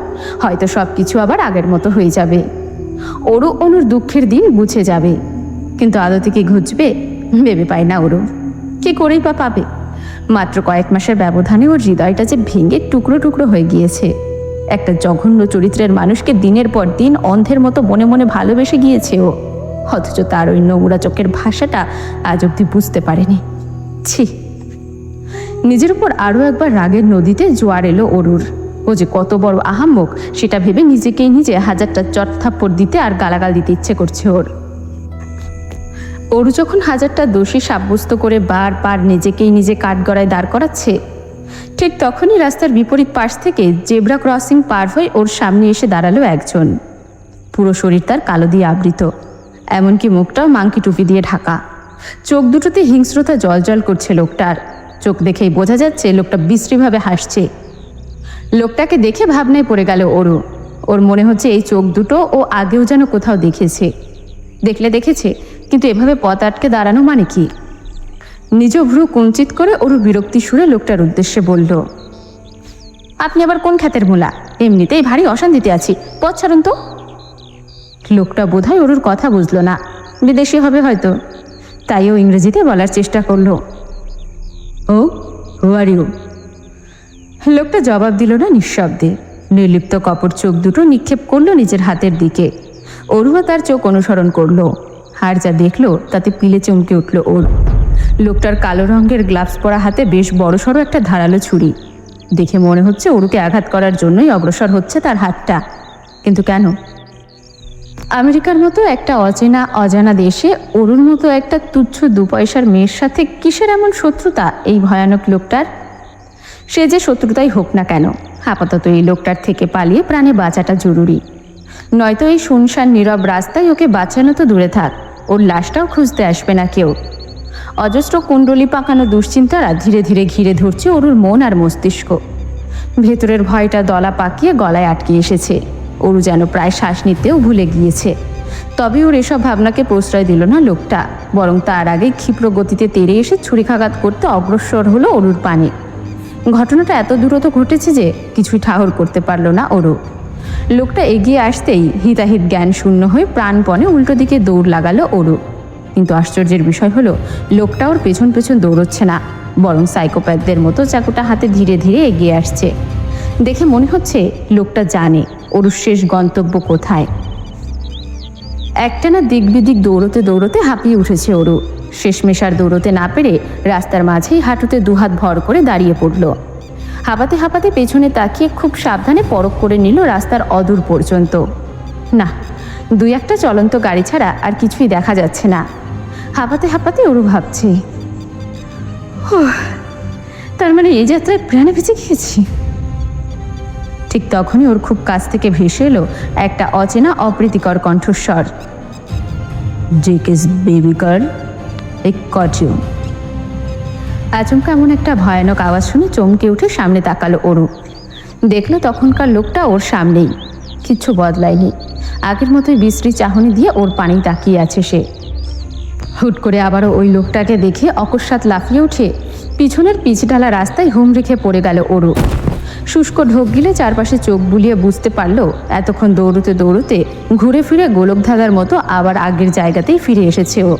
হয়তো সব কিছু আবার আগের মতো হয়ে যাবে। ওরও অনুর দুঃখের দিন গুছে যাবে, কিন্তু আদতে কি ঘুচবে ভেবে পায় না ওরও। কি করেই বা পাবে? মাত্র কয়েক মাসের ব্যবধানে ওর হৃদয়টা যে ভেঙে টুকরো টুকরো হয়ে গিয়েছে। একটা জঘন্য চরিত্রের মানুষকে দিনের পর দিন অন্ধের মতো মনে মনে ভালোবেসে গিয়েছে ও, অথচ তার ওই নোংরা চোখের ভাষাটা আজ অব্দি বুঝতে পারেনি। ছি! নিজের উপর আরও একবার রাগের নদীতে জোয়ার এলো অরুর। ও যে কত বড় আহাম্মক সেটা ভেবে নিজেকেই নিজে হাজারটা চট থাপ্পড় দিতে আর গালাগাল দিতে ইচ্ছে করছে ওর। অরু যখন হাজারটা দোষী সাব্যস্ত করে বারবার নিজেকেই নিজে কাঠগড়ায় দাঁড় করাচ্ছে, ঠিক তখনই রাস্তার বিপরীত পাশ থেকে জেব্রা ক্রসিং পার হয়ে ওর সামনে এসে দাঁড়ালো একজন। পুরো শরীর তার কালো দিয়ে আবৃত, এমনকি মুখটাও মাংকি টুপি দিয়ে ঢাকা। চোখ দুটোতে হিংস্রতা জলজল করছে লোকটার। চোখ দেখেই বোঝা যাচ্ছে লোকটা বিশ্রীভাবে হাসছে। লোকটাকে দেখে ভাবনায় পড়ে গেল ওরও। ওর মনে হচ্ছে এই চোখ দুটো ও আগেও যেন কোথাও দেখেছে। দেখেছে, কিন্তু এভাবে পথ আটকে দাঁড়ানো মানে কি? নিজ ভ্রু কুঞ্চিত করে ওর বিরক্তি সুরে লোকটার উদ্দেশ্যে বলল, আপনি আবার কোন খ্যাতের মূলা? এমনিতেই ভারী অশান্তিতে আছি, পথ ছাড়ুন তো। লোকটা বোধহয় ওর কথা বুঝলো না, বিদেশি হবে হয়তো, তাই ও ইংরেজিতে বলার চেষ্টা করলো, ও হু আর ইউ? লোকটা জবাব দিল না, নিঃশব্দে নির্লিপ্ত কপট চোখ দুটো নিক্ষেপ করলো নিজের হাতের দিকে। অরুও তার চোখ অনুসরণ করলো, আর যা দেখলো তাতে পিলে চমকে উঠল ওর। লোকটার কালো রঙের গ্লাভস পরা হাতে বেশ বড়সড় একটা ধারালো ছুরি। দেখে মনে হচ্ছে অরুকে আঘাত করার জন্যই অগ্রসর হচ্ছে তার হাতটা। কিন্তু কেন? আমেরিকার মতো একটা অজানা দেশে অরুর মতো একটা তুচ্ছ 2 পয়সার মেয়ের সাথে কিসের এমন শত্রুতা এই ভয়ানক লোকটার? সে যে শত্রুতাই হোক না কেন, আপাতত এই লোকটার থেকে পালিয়ে প্রাণে বাঁচাটা জরুরি। নয়তো এই শুনশান নীরব রাস্তায় ওকে বাঁচানো তো দূরে থাক, ওর লাশটাও খুঁজতে আসবে না কেউ। অজস্র কুণ্ডলি পাকানো দুশ্চিন্তারা ধীরে ধীরে ঘিরে ধরছে অরুর মন আর মস্তিষ্ক। ভেতরের ভয়টা দলা পাকিয়ে গলায় আটকে এসেছে। অরু যেন প্রায় শ্বাস নিতেও ভুলে গিয়েছে। তবে ওর এসব ভাবনাকে প্রশ্রয় দিল না লোকটা, বরং তার আগে ক্ষিপ্র গতিতে তেড়ে এসে ছুরিকাঘাত করতে অগ্রসর হলো অরুর পানে। ঘটনাটা এত দ্রুত ঘটেছে যে কিছুই ঠাহর করতে পারল না অরু। লোকটা এগিয়ে আসতেই হিতাহিত জ্ঞান শূন্য হয়ে প্রাণপণে উল্টো দিকে দৌড় লাগালো অরু। কিন্তু আশ্চর্যের বিষয় হলো লোকটা ওর পেছন পেছন দৌড়চ্ছে না, বরং সাইকোপ্যাথদের মতো চাকুটা হাতে ধীরে ধীরে এগিয়ে আসছে। দেখে মনে হচ্ছে লোকটা জানে অরুর শেষ গন্তব্য কোথায়। একটানা দিক বিদিক দৌড়তে দৌড়তে হাঁপিয়ে উঠেছে অরু। শেষমেশ আর দৌড়তে না পেরে রাস্তার মাঝেই হাঁটুতে দুহাত ভর করে দাঁড়িয়ে পড়ল। হাঁপাতে হাঁপাতে পেছনে তাকিয়ে খুব সাবধানে পরখ করে নিল রাস্তার অদূর পর্যন্ত। না, দুই একটা চলন্ত গাড়ি ছাড়া আর কিছুই দেখা যাচ্ছে না। হাঁপাতে হাঁপাতে অরু ভাবছে, তার মানে এই যাত্রায় প্রাণে বেঁচে গিয়েছি। ঠিক তখনই ওর খুব কাছ থেকে ভেসে এলো একটা অচেনা অপ্রীতিকর কণ্ঠস্বর। বেবি গার্ল, আচমকা এমন একটা ভয়ানক আওয়াজ শুনে চমকে উঠে সামনে তাকালো অরু। দেখলো তখনকার লোকটা ওর সামনেই, কিচ্ছু বদলায়নি, আগের মতোই বিশ্রী চাহনি দিয়ে ওর পানেই তাকিয়ে আছে সে। হুট করে আবারও ওই লোকটাকে দেখে অকস্মাৎ লাফিয়ে উঠে পিছনের পিচঢালা রাস্তায় হুম রেখে পড়ে গেল অরু। শুষ্ক ঢোক গিলে চারপাশে চোখ বুলিয়ে বুঝতে পারলো এতক্ষণ দৌড়তে দৌড়তে ঘুরে ফিরে গোলক ধাঁধার মতো আবার আগের জায়গাতেই ফিরে এসেছে ও।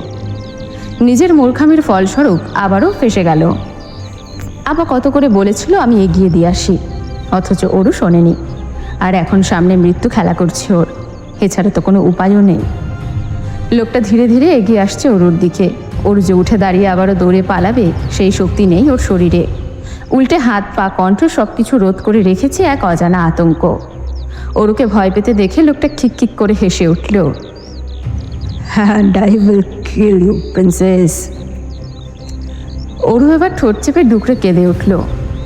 নিজের মূর্খামির ফলস্বরূপ আবারও ফেসে গেল। আবার কত করে বলেছিল আমি এগিয়ে দিয়ে আসি, অথচ ওরও শোনেনি। আর এখন সামনে মৃত্যু খেলা করছে ওর, এছাড়া তো কোনো উপায়ও নেই। লোকটা ধীরে ধীরে এগিয়ে আসছে অরুর দিকে। ওর যে উঠে দাঁড়িয়ে আবারও দৌড়ে পালাবে সেই শক্তি নেই ওর শরীরে। উল্টে হাত পা কণ্ঠ সব কিছু রোধ করে রেখেছে এক অজানা আতঙ্ক। অরুকে ভয় পেতে দেখে লোকটা খিকখিক করে হেসে উঠল। I will kill you, princess. Aru এবার ঠোঁট চেপে ডুকরে কেঁদে উঠল।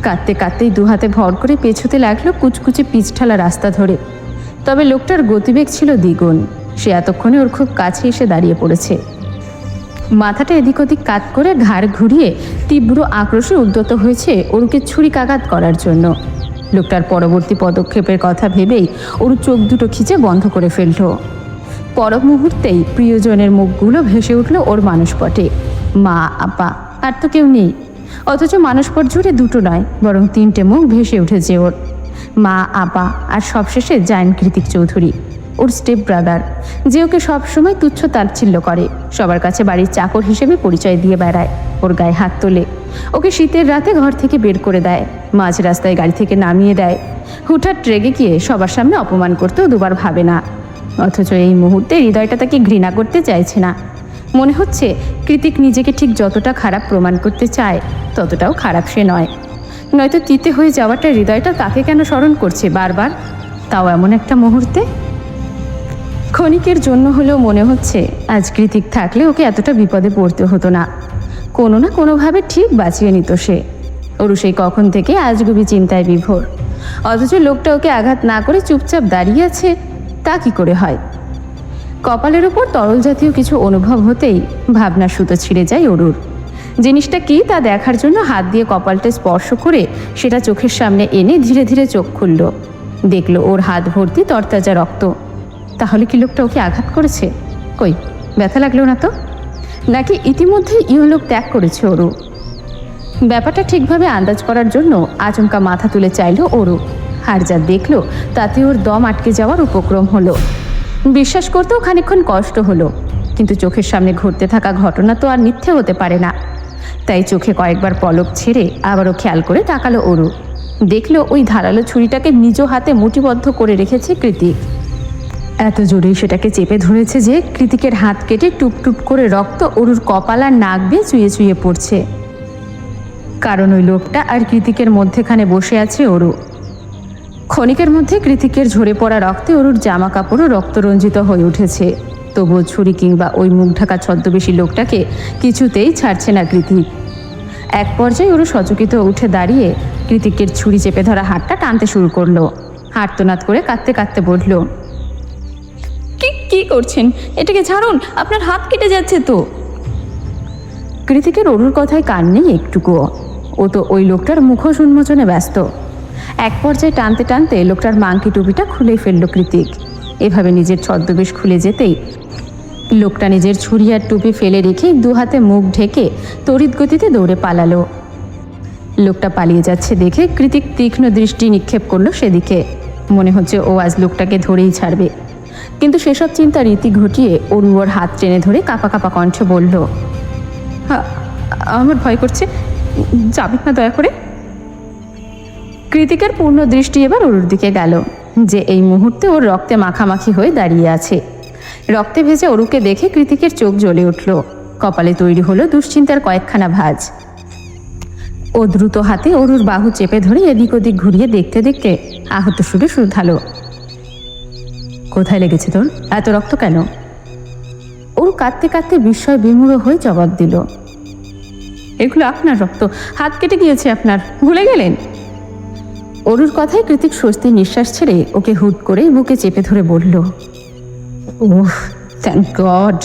কাঁদতে কাঁদতেই দুহাতে ভর করে পেছোতে লাগলো কুচকুচে পিচঢালা রাস্তা ধরে। তবে লোকটার গতিবেগ ছিল দ্বিগুণ। সে এতক্ষণে ওর খুব কাছে এসে দাঁড়িয়ে পড়েছে। মাথাটা এদিক ওদিক কাত করে ঘাড় ঘুরিয়ে তীব্র আক্রোশে উদ্যত হয়েছে অরুকে ছুরিকাঘাত করার জন্য। লোকটার পরবর্তী পদক্ষেপের কথা ভেবেই অরু চোখ দুটো খিচে বন্ধ করে ফেলল। পর মুহূর্তেই প্রিয়জনের মুখগুলো ভেসে উঠল ওর মানসপটে। মা, আপা, আর তো কেউ নেই, অথচ মানসপট জুড়ে দুটো নয় বরং তিনটে মুখ ভেসে উঠেছে ওর। মা, আপা আর সবশেষে জায়েন্ট কৃতিক চৌধুরী, ওর স্টেপ ব্রাদার, যে ওকে সবসময় তুচ্ছ তাচ্ছিল্য করে, সবার কাছে বাড়ির চাকর হিসেবে পরিচয় দিয়ে বেড়ায়, ওর গায়ে হাত তোলে, ওকে শীতের রাতে ঘর থেকে বের করে দেয়, মাঝ রাস্তায় গাড়ি থেকে নামিয়ে দেয়, হুটহাট রেগে গিয়ে সবার সামনে অপমান করতেও দুবার ভাবে না। অথচ এই মুহূর্তে হৃদয়টা তাকে ঘৃণা করতে চাইছে না। মনে হচ্ছে কৃতিক নিজেকে ঠিক যতটা খারাপ প্রমাণ করতে চায় ততটাও খারাপ সে নয়। নয়তো তিতে হয়ে যাওয়াটা হৃদয়টা তাকে কেন স্মরণ করছে বারবার, তাও এমন একটা মুহূর্তে। ক্ষণিকের জন্য হলেও মনে হচ্ছে আজ কৃতিক থাকলে ওকে এতটা বিপদে পড়তে হতো না। কোনো না কোনোভাবে ঠিক বাঁচিয়ে নিত সে। অরু সেই কখন থেকে আজগুবি চিন্তায় বিভোর, অথচ লোকটা ওকে আঘাত না করে চুপচাপ দাঁড়িয়ে আছে, তা কি করে হয়? কপালের উপর তরল জাতীয় কিছু অনুভব হতেই ভাবনার সুতো ছিঁড়ে যায় অরুর। জিনিসটা কি তা দেখার জন্য হাত দিয়ে কপালটা স্পর্শ করে সেটা চোখের সামনে এনে ধীরে ধীরে চোখ খুলল। দেখলো ওর হাত ভর্তি তরতাজা রক্ত। তাহলে কি লোকটা ওকে আঘাত করেছে? কই, ব্যথা লাগলো না তো? নাকি ইতিমধ্যেই ইহলোক ত্যাগ করেছে অরু? ব্যাপারটা ঠিকভাবে আন্দাজ করার জন্য আচমকা মাথা তুলে চাইল অরু। আর যা দেখলো তাতে ওর দম আটকে যাওয়ার উপক্রম হলো। বিশ্বাস করতেও খানিকক্ষণ কষ্ট হলো, কিন্তু চোখের সামনে ঘটতে থাকা ঘটনা তো আর মিথ্যে হতে পারে না। তাই চোখে কয়েকবার পলক ছেড়ে আবারও খেয়াল করে তাকালো অরু। দেখলো ওই ধারালো ছুরিটাকে নিজ হাতে মুঠিবদ্ধ করে রেখেছে কৃতিক। এত জোরেই সেটাকে চেপে ধরেছে যে কৃতিকের হাত কেটে টুপ টুপ করে রক্ত অরুর কপাল আর নাক বেয়ে চুয়ে চুয়ে পড়ছে। কারণ ওই লোকটা আর কৃতিকের মধ্যেখানে বসে আছে অরু। ক্ষণিকের মধ্যে কৃতিকের ঝরে পড়া রক্তে অরুর জামা কাপড়ও রক্তরঞ্জিত হয়ে উঠেছে। তবুও ছুরি কিংবা ওই মুখ ঢাকা ছদ্মবেশী লোকটাকে কিছুতেই ছাড়ছে না কৃতিক। এক পর্যায়ে অরু সচকিত উঠে দাঁড়িয়ে কৃতিকের ছুরি চেপে ধরা হাতটা টানতে শুরু করলো। আর্তনাদ করে কাঁদতে কাঁদতে বলল, কি করছেন? এটাকে ছাড়ুন, আপনার হাত কেটে যাচ্ছে তো। কৃতিকের অরুর কথায় কান নেই একটুকুও। ও তো ওই লোকটার মুখোশ উন্মোচনে ব্যস্ত। এক পর্যায়ে টানতে টানতে লোকটার মাংকি টুপিটা খুলে ফেলল কৃতিক। এভাবে নিজের ছদ্মবেশ খুলে যেতেই লোকটা নিজের ছুরি আর টুপি ফেলে রেখে দু হাতে মুখ ঢেকে তড়িৎ গতিতে দৌড়ে পালালো। লোকটা পালিয়ে যাচ্ছে দেখে কৃতিক তীক্ষ্ণ দৃষ্টি নিক্ষেপ করলো সেদিকে। মনে হচ্ছে ও আজ লোকটাকে ধরেই ছাড়বে, কিন্তু সেসব চিন্তা রীতি ঘটিয়ে অরু ওর হাত টেনে ধরে কাঁপা কাঁপা কণ্ঠে বলল, আমার ভয় করছে, যাবি না দয়া করে। কৃতিকের পূর্ণ দৃষ্টি এবার অরুর দিকে গেল, যে এই মুহূর্তে ওর রক্তে মাখামাখি হয়ে দাঁড়িয়ে আছে। রক্তে ভেজে অরুকে দেখে কৃতিকের চোখ জ্বলে উঠল, কপালে তৈরি হলো দুশ্চিন্তার কয়েকখানা ভাঁজ। ও দ্রুত হাতে অরুর বাহু চেপে ধরে এদিক ওদিক ঘুরিয়ে দেখতে দেখতে আহত সুরে শুধালো, কোথায় লেগেছে তোর? এত রক্ত কেন? অরু কাঁদতে কাঁদতে বিস্ময় বিমূঢ় হয়ে জবাব দিল, এগুলো আপনার রক্ত, হাত কেটে গিয়েছে আপনার, ভুলে গেলেন? অরুর কথায় কৃতিক স্বস্তির নিঃশ্বাস ছেড়ে ওকে হুট করে বুকে চেপে ধরে বলল, ওহ থ্যাংক গড।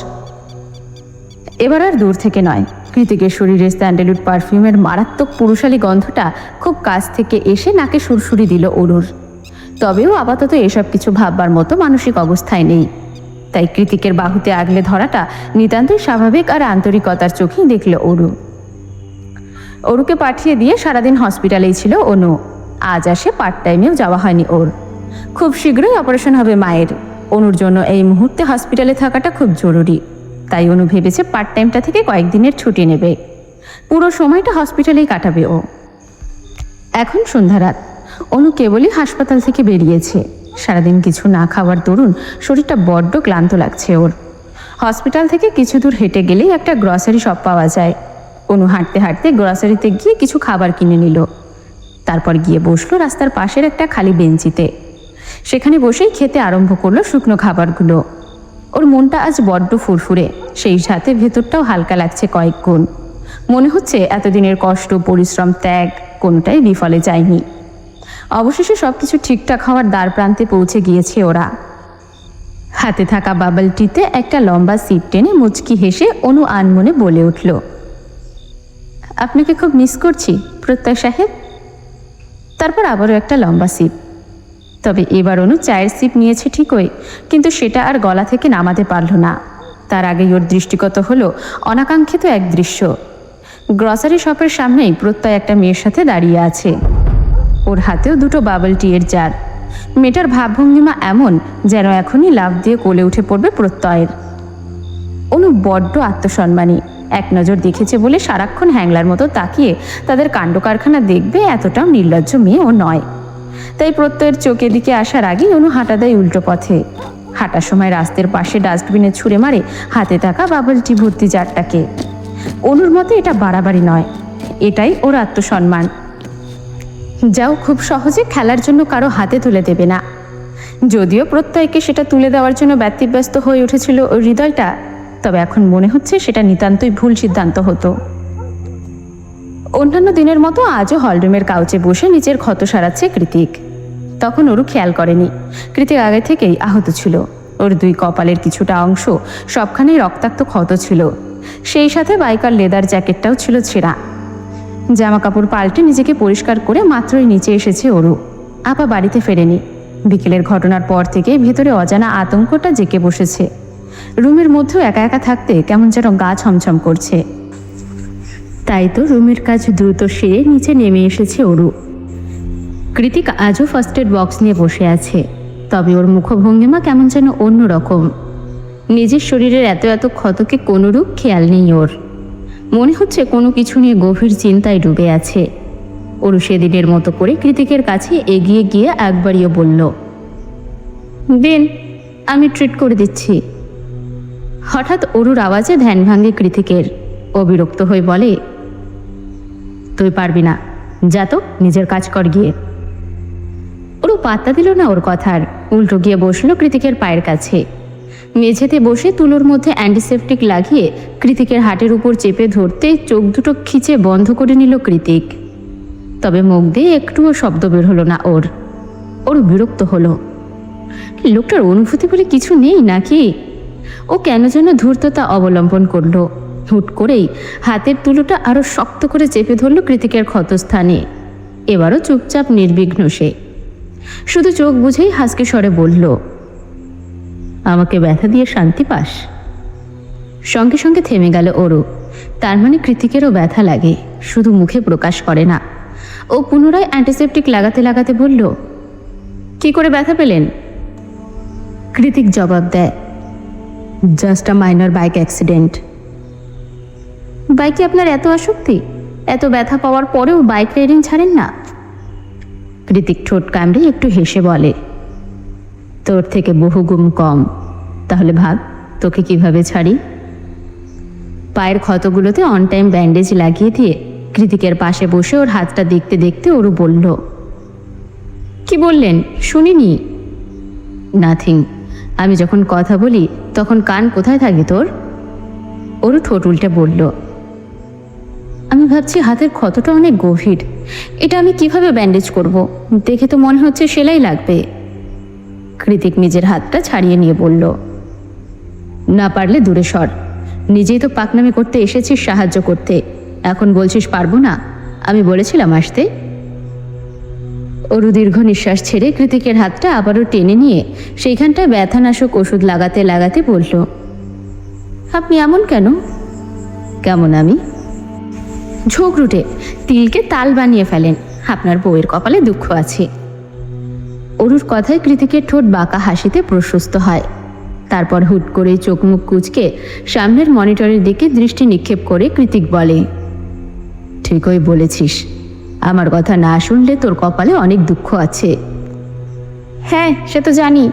এবার আর দূর থেকে নয়, কৃতিকের শরীরে স্যান্ডেলউড পারফিউমের মারাত্মক পুরুষালী গন্ধটা খুব কাছ থেকে এসে নাকে সুরসুরি দিল অরুর। তবেও আপাতত এসব কিছু ভাববার মতো মানসিক অবস্থায় নেই, তাই কৃতিকের বাহুতে আগলে ধরাটা নিতান্তই স্বাভাবিক আর আন্তরিকতার চোখেই দেখল অরু। অরুকে পাঠিয়ে দিয়ে সারাদিন হসপিটালেই ছিল অনু। আজ আসে পার্ট টাইমেও যাওয়া হয়নি ওর। খুব শীঘ্রই অপারেশন হবে মায়ের। অনুর জন্য এই মুহূর্তে হসপিটালে থাকাটা খুব জরুরি, তাই অনু ভেবেছে পার্ট টাইমটা থেকে কয়েকদিনের ছুটি নেবে, পুরো সময়টা হসপিটালেই কাটাবে ও। এখন সন্ধ্যা রাত, অনু কেবলই হাসপাতাল থেকে বেরিয়েছে। সারাদিন কিছু না খাওয়ার দরুন শরীরটা বড্ড ক্লান্ত লাগছে ওর। হসপিটাল থেকে কিছু দূর হেঁটে গেলেই একটা গ্রসারি শপ পাওয়া যায়। অনু হাঁটতে হাঁটতে গ্রসারিতে গিয়ে কিছু খাবার কিনে নিল, তারপর গিয়ে বসলো রাস্তার পাশের একটা খালি বেঞ্চিতে। সেখানে বসেই খেতে আরম্ভ করলো শুকনো খাবারগুলো। ওর মনটা আজ বড্ড ফুরফুরে, সেই সাথে ভেতরটাও হালকা লাগছে কয়েক গুণ। মনে হচ্ছে এতদিনের কষ্ট, পরিশ্রম, ত্যাগ কোনোটাই বিফলে যায়নি। অবশেষে সবকিছু ঠিকঠাক হওয়ার দ্বার প্রান্তে পৌঁছে গিয়েছে ওরা। হাতে থাকা বাবল টিতে একটা লম্বা সিপ টেনে মুচকি হেসে অনু আনমনে বলে উঠল, আপনাকে খুব মিস করছি প্রত্যয় সাহেব। তারপর আবারও একটা লম্বা সিপ। তবে এবার অনু চায়ের সিপ নিয়েছে ঠিকই, কিন্তু সেটা আর গলা থেকে নামাতে পারল না। তার আগেই ওর দৃষ্টিগত হলো অনাকাঙ্ক্ষিত এক দৃশ্য। গ্রসারি শপের সামনেই প্রত্যয় একটা মেয়ের সাথে দাঁড়িয়ে আছে, ওর হাতেও দুটো বাবল টিয়ের জার। মেয়েটার ভাবভঙ্গিমা এমন যেন এখনই লাফ দিয়ে কোলে উঠে পড়বে প্রত্যয়ের। অনু বড্ড আত্মসম্মানী, এক নজর দেখেছে বলে সারাক্ষণ হ্যাংলার মতো তাকিয়ে তাদের কাণ্ড কারখানা দেখবে এতটাও নির্লজ্জ মেয়ে ও নয়। তাই প্রত্যয়ের চোখের দিকে আসার আগেই অনু হাঁটা দেয় উল্টো পথে। হাঁটার সময় রাস্তার পাশে ডাস্টবিনে ছুঁড়ে মারে হাতে থাকা বাবল টি ভর্তি জারটাকে। অনুর মতে এটা বাড়াবাড়ি নয়, এটাই ওর আত্মসম্মান, যাও খুব সহজে খেলার জন্য কারো হাতে তুলে দেবে না। যদিও প্রত্যয়কে সেটা তুলে দেওয়ার জন্য ব্যতিব্যস্ত হয়ে উঠেছিল ওর হৃদয়টা, তবে এখন মনে হচ্ছে সেটা নিতান্তই ভুল সিদ্ধান্ত হতো। অন্যান্য দিনের মতো আজও হলরুমের কাউচে বসে নিচের ক্ষত সারাচ্ছে কৃতিক। তখন ওরও খেয়াল করেনি কৃতিক আগে থেকেই আহত ছিল। ওর দুই কপালের কিছুটা অংশ সবখানেই রক্তাক্ত ক্ষত ছিল, সেই সাথে বাইকার লেদার জ্যাকেটটাও ছিল ছেঁড়া। জামা কাপড় পাল্টে নিজেকে পরিষ্কার করে মাত্রই নিচে এসেছে ওরু। আপা বাড়িতে ফেরেনি। বিকেলের ঘটনার পর থেকে ভেতরে অজানা আতঙ্কটা জেঁকে বসেছে। রুমের মধ্যেও একা একা থাকতে কেমন যেন গা ছমছম করছে। তাই তো রুমের কাজ দ্রুত সেরে নিচে নেমে এসেছে ওরু। কৃতিক আজও ফার্স্ট এড বক্স নিয়ে বসে আছে, তবে ওর মুখভঙ্গিমা কেমন যেন অন্যরকম। নিজের শরীরের এত এত ক্ষতকে কোনোরূপ খেয়াল নেই ওর। মনে হচ্ছে কোনো কিছু নিয়ে গভীর চিন্তায় ডুবে আছে। ওরু সেদিনের মতো করে কৃতিকের কাছে এগিয়ে গিয়ে একবারও বলল, দিন, আমি ট্রিট করে দিচ্ছি। হঠাৎ অরুর আওয়াজে ধ্যান ভাঙে কৃতিকের। ও বিরক্ত হয়ে বলে, তুই পারবি না, যা তো নিজের কাজ কর গিয়ে। ওরু পাত্তা দিল না ওর কথার, উল্টো গিয়ে বসলো কৃতিকের পায়ের কাছে। মেঝেতে বসে তুলোর মধ্যে অ্যান্টিসেপটিক লাগিয়ে কৃতিকের হাটের উপর চেপে ধরতে চোখ দুটো খিচে বন্ধ করে নিল কৃতিক। তবে মুখ দিয়ে একটুও শব্দ বের হলো না ওর বিরক্ত হলো। লোকটার অনুভূতি বলে কিছু নেই নাকি? ও কেন যেন ধূর্ততা অবলম্বন করলো। হুট করেই হাতের তুলোটা আরো শক্ত করে চেপে ধরল কৃতিকের ক্ষতস্থানে। এবারও চুপচাপ নির্বিঘ্ন সে, শুধু চোখ বুঝেই হাসকে স্বরে বলল, আমাকে ব্যথা দিয়ে শান্তি পাস? সঙ্গে সঙ্গে থেমে গেল ওরও। তার মানে কৃতিকেরও ব্যথা লাগে, শুধু মুখে প্রকাশ করে না। ও পুনরায় অ্যান্টিসেপটিক লাগাতে লাগাতে বলল, কি করে ব্যথা পেলেন? কৃতিক জবাব দেয়, জাস্ট আ মাইনর বাইক অ্যাক্সিডেন্ট। বাইকে আপনার এত আসক্তি? এত ব্যথা পাওয়ার পরেও বাইক রাইডিং ছাড়েন না? কৃতিক ঠোঁট কামড়ে একটু হেসে বলে, তোর থেকে বহু গুণ কম। তাহলে ভাব তোকে কিভাবে ছাড়ি। পায়ের ক্ষতগুলোতে অন টাইম ব্যান্ডেজ লাগিয়ে দিয়ে কৃতিকের পাশে বসে ওর হাতটা দেখতে দেখতে ওরু বলল, কি বললেন শুনিনি? নাথিং। আমি যখন কথা বলি তখন কান কোথায় থাকে তোর? ওরু ঠোঁট উল্টে বলল, আমি ভাবছি হাতের ক্ষতটা অনেক গভীর, এটা আমি কিভাবে ব্যান্ডেজ করব? দেখে তো মনে হচ্ছে সেলাই লাগবে। কৃতিক নিজের হাতটা ছাড়িয়ে নিয়ে বলল, না পারলে দূরে সর। নিজেই তো পাকনামি করতে এসেছিস সাহায্য করতে, এখন বলছিস পারবো না? আমি বলেছিলাম আসতে? অরু দীর্ঘ নিঃশ্বাস ছেড়ে কৃতিকের হাতটা আবারও টেনে নিয়ে সেইখানটায় ব্যথানাশক ওষুধ লাগাতে লাগাতে বলল, আপনি এমন কেন? কেমন আমি? ঝোঁকরুটে তিলকে তাল বানিয়ে ফেলেন। আপনার বউয়ের কপালে দুঃখ আছে। অরুর কথায় কৃতিকের ঠোঁট বাঁকা হাসিতে প্রশস্ত হয়। তারপর হুট করে চোখ মুখ কুঁচকে সামনের মনিটরের দিকে দৃষ্টি নিক্ষেপ করে কৃতিক বলে, ঠিকই বলেছিস, আমার কথা না শুনলে তোর কপালে অনেক দুঃখ আছে। হ্যাঁ সে তো জানি,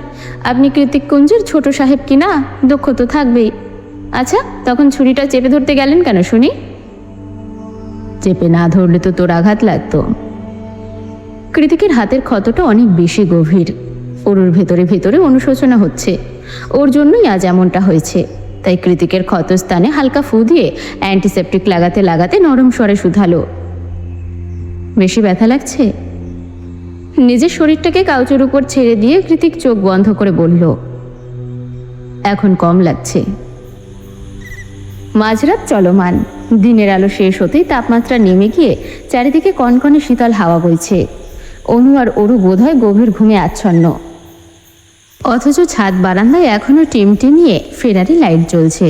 আপনি কৃতিক কুঞ্জের ছোট সাহেব কিনা, দুঃখ তো থাকবেই। আচ্ছা তখন ছুরিটা চেপে ধরতে গেলেন কেন শুনি? চেপে না ধরলে তো তোর আঘাত লাগতো। কৃতিকের হাতের ক্ষতটা অনেক বেশি গভীর। ওর ভেতরে ভেতরে অনুশোচনা হচ্ছে, ওর জন্যই আজ এমনটা হয়েছে। তাই কৃতিকের ক্ষতস্থানে হালকা ফু দিয়ে অ্যান্টিসেপটিক লাগাতে লাগাতে নরম স্বরে শুধালো, বেশি ব্যথা লাগছে? নিজের শরীরটাকে কাউচের উপর ছেড়ে দিয়ে কৃতিক চোখ বন্ধ করে বলল, এখন কম লাগছে। মাঝরাত চলমান, দিনের আলো শেষ হতেই তাপমাত্রা নেমে গিয়ে চারিদিকে কনকনে শীতল হাওয়া বইছে। অনু আর অরু বোধহয় গভীর ঘুমে আচ্ছন্ন, অথচ ছাদ বারান্দায় এখনো টিমটিমিয়ে ফেরারি লাইট জ্বলছে।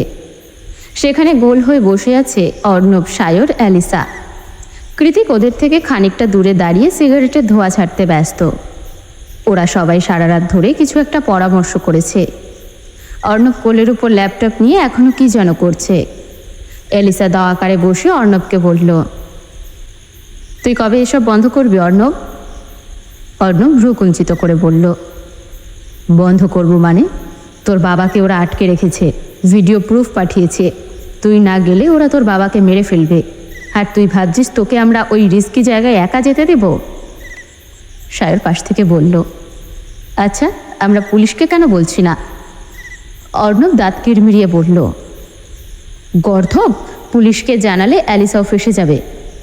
সেখানে গোল হয়ে বসে আছে অর্ণব, সায়র, অ্যালিসা। কৃতিক ওদের থেকে খানিকটা দূরে দাঁড়িয়ে সিগারেটের ধোঁয়া ছাড়তে ব্যস্ত। ওরা সবাই সারা রাত ধরে কিছু একটা পরামর্শ করেছে। অর্ণব কোলের উপর ল্যাপটপ নিয়ে এখনো কি যেন করছে। এলিসা দাওয়াকারে বসে অর্ণবকে বলল, তুই কবে এসব বন্ধ করবি অর্ণব? অর্ণব ভ্রু কুঞ্চিত করে বলল, বন্ধ করব মানে? তোর বাবাকে ওরা আটকে রেখেছে, ভিডিও প্রুফ পাঠিয়েছে। তুই না গেলে ওরা তোর বাবাকে মেরে ফেলবে। আর তুই ভাবছিস তোকে আমরা ওই রিস্কি জায়গায় একা যেতে দেব? সায়র পাশ থেকে বলল, আচ্ছা আমরা পুলিশকে কেন বলছি না? অর্ণব দাঁত কিড়মিড়িয়ে বলল, গর্ধব, পুলিশকে জানালে অ্যালিসাও ফেসে যাবে।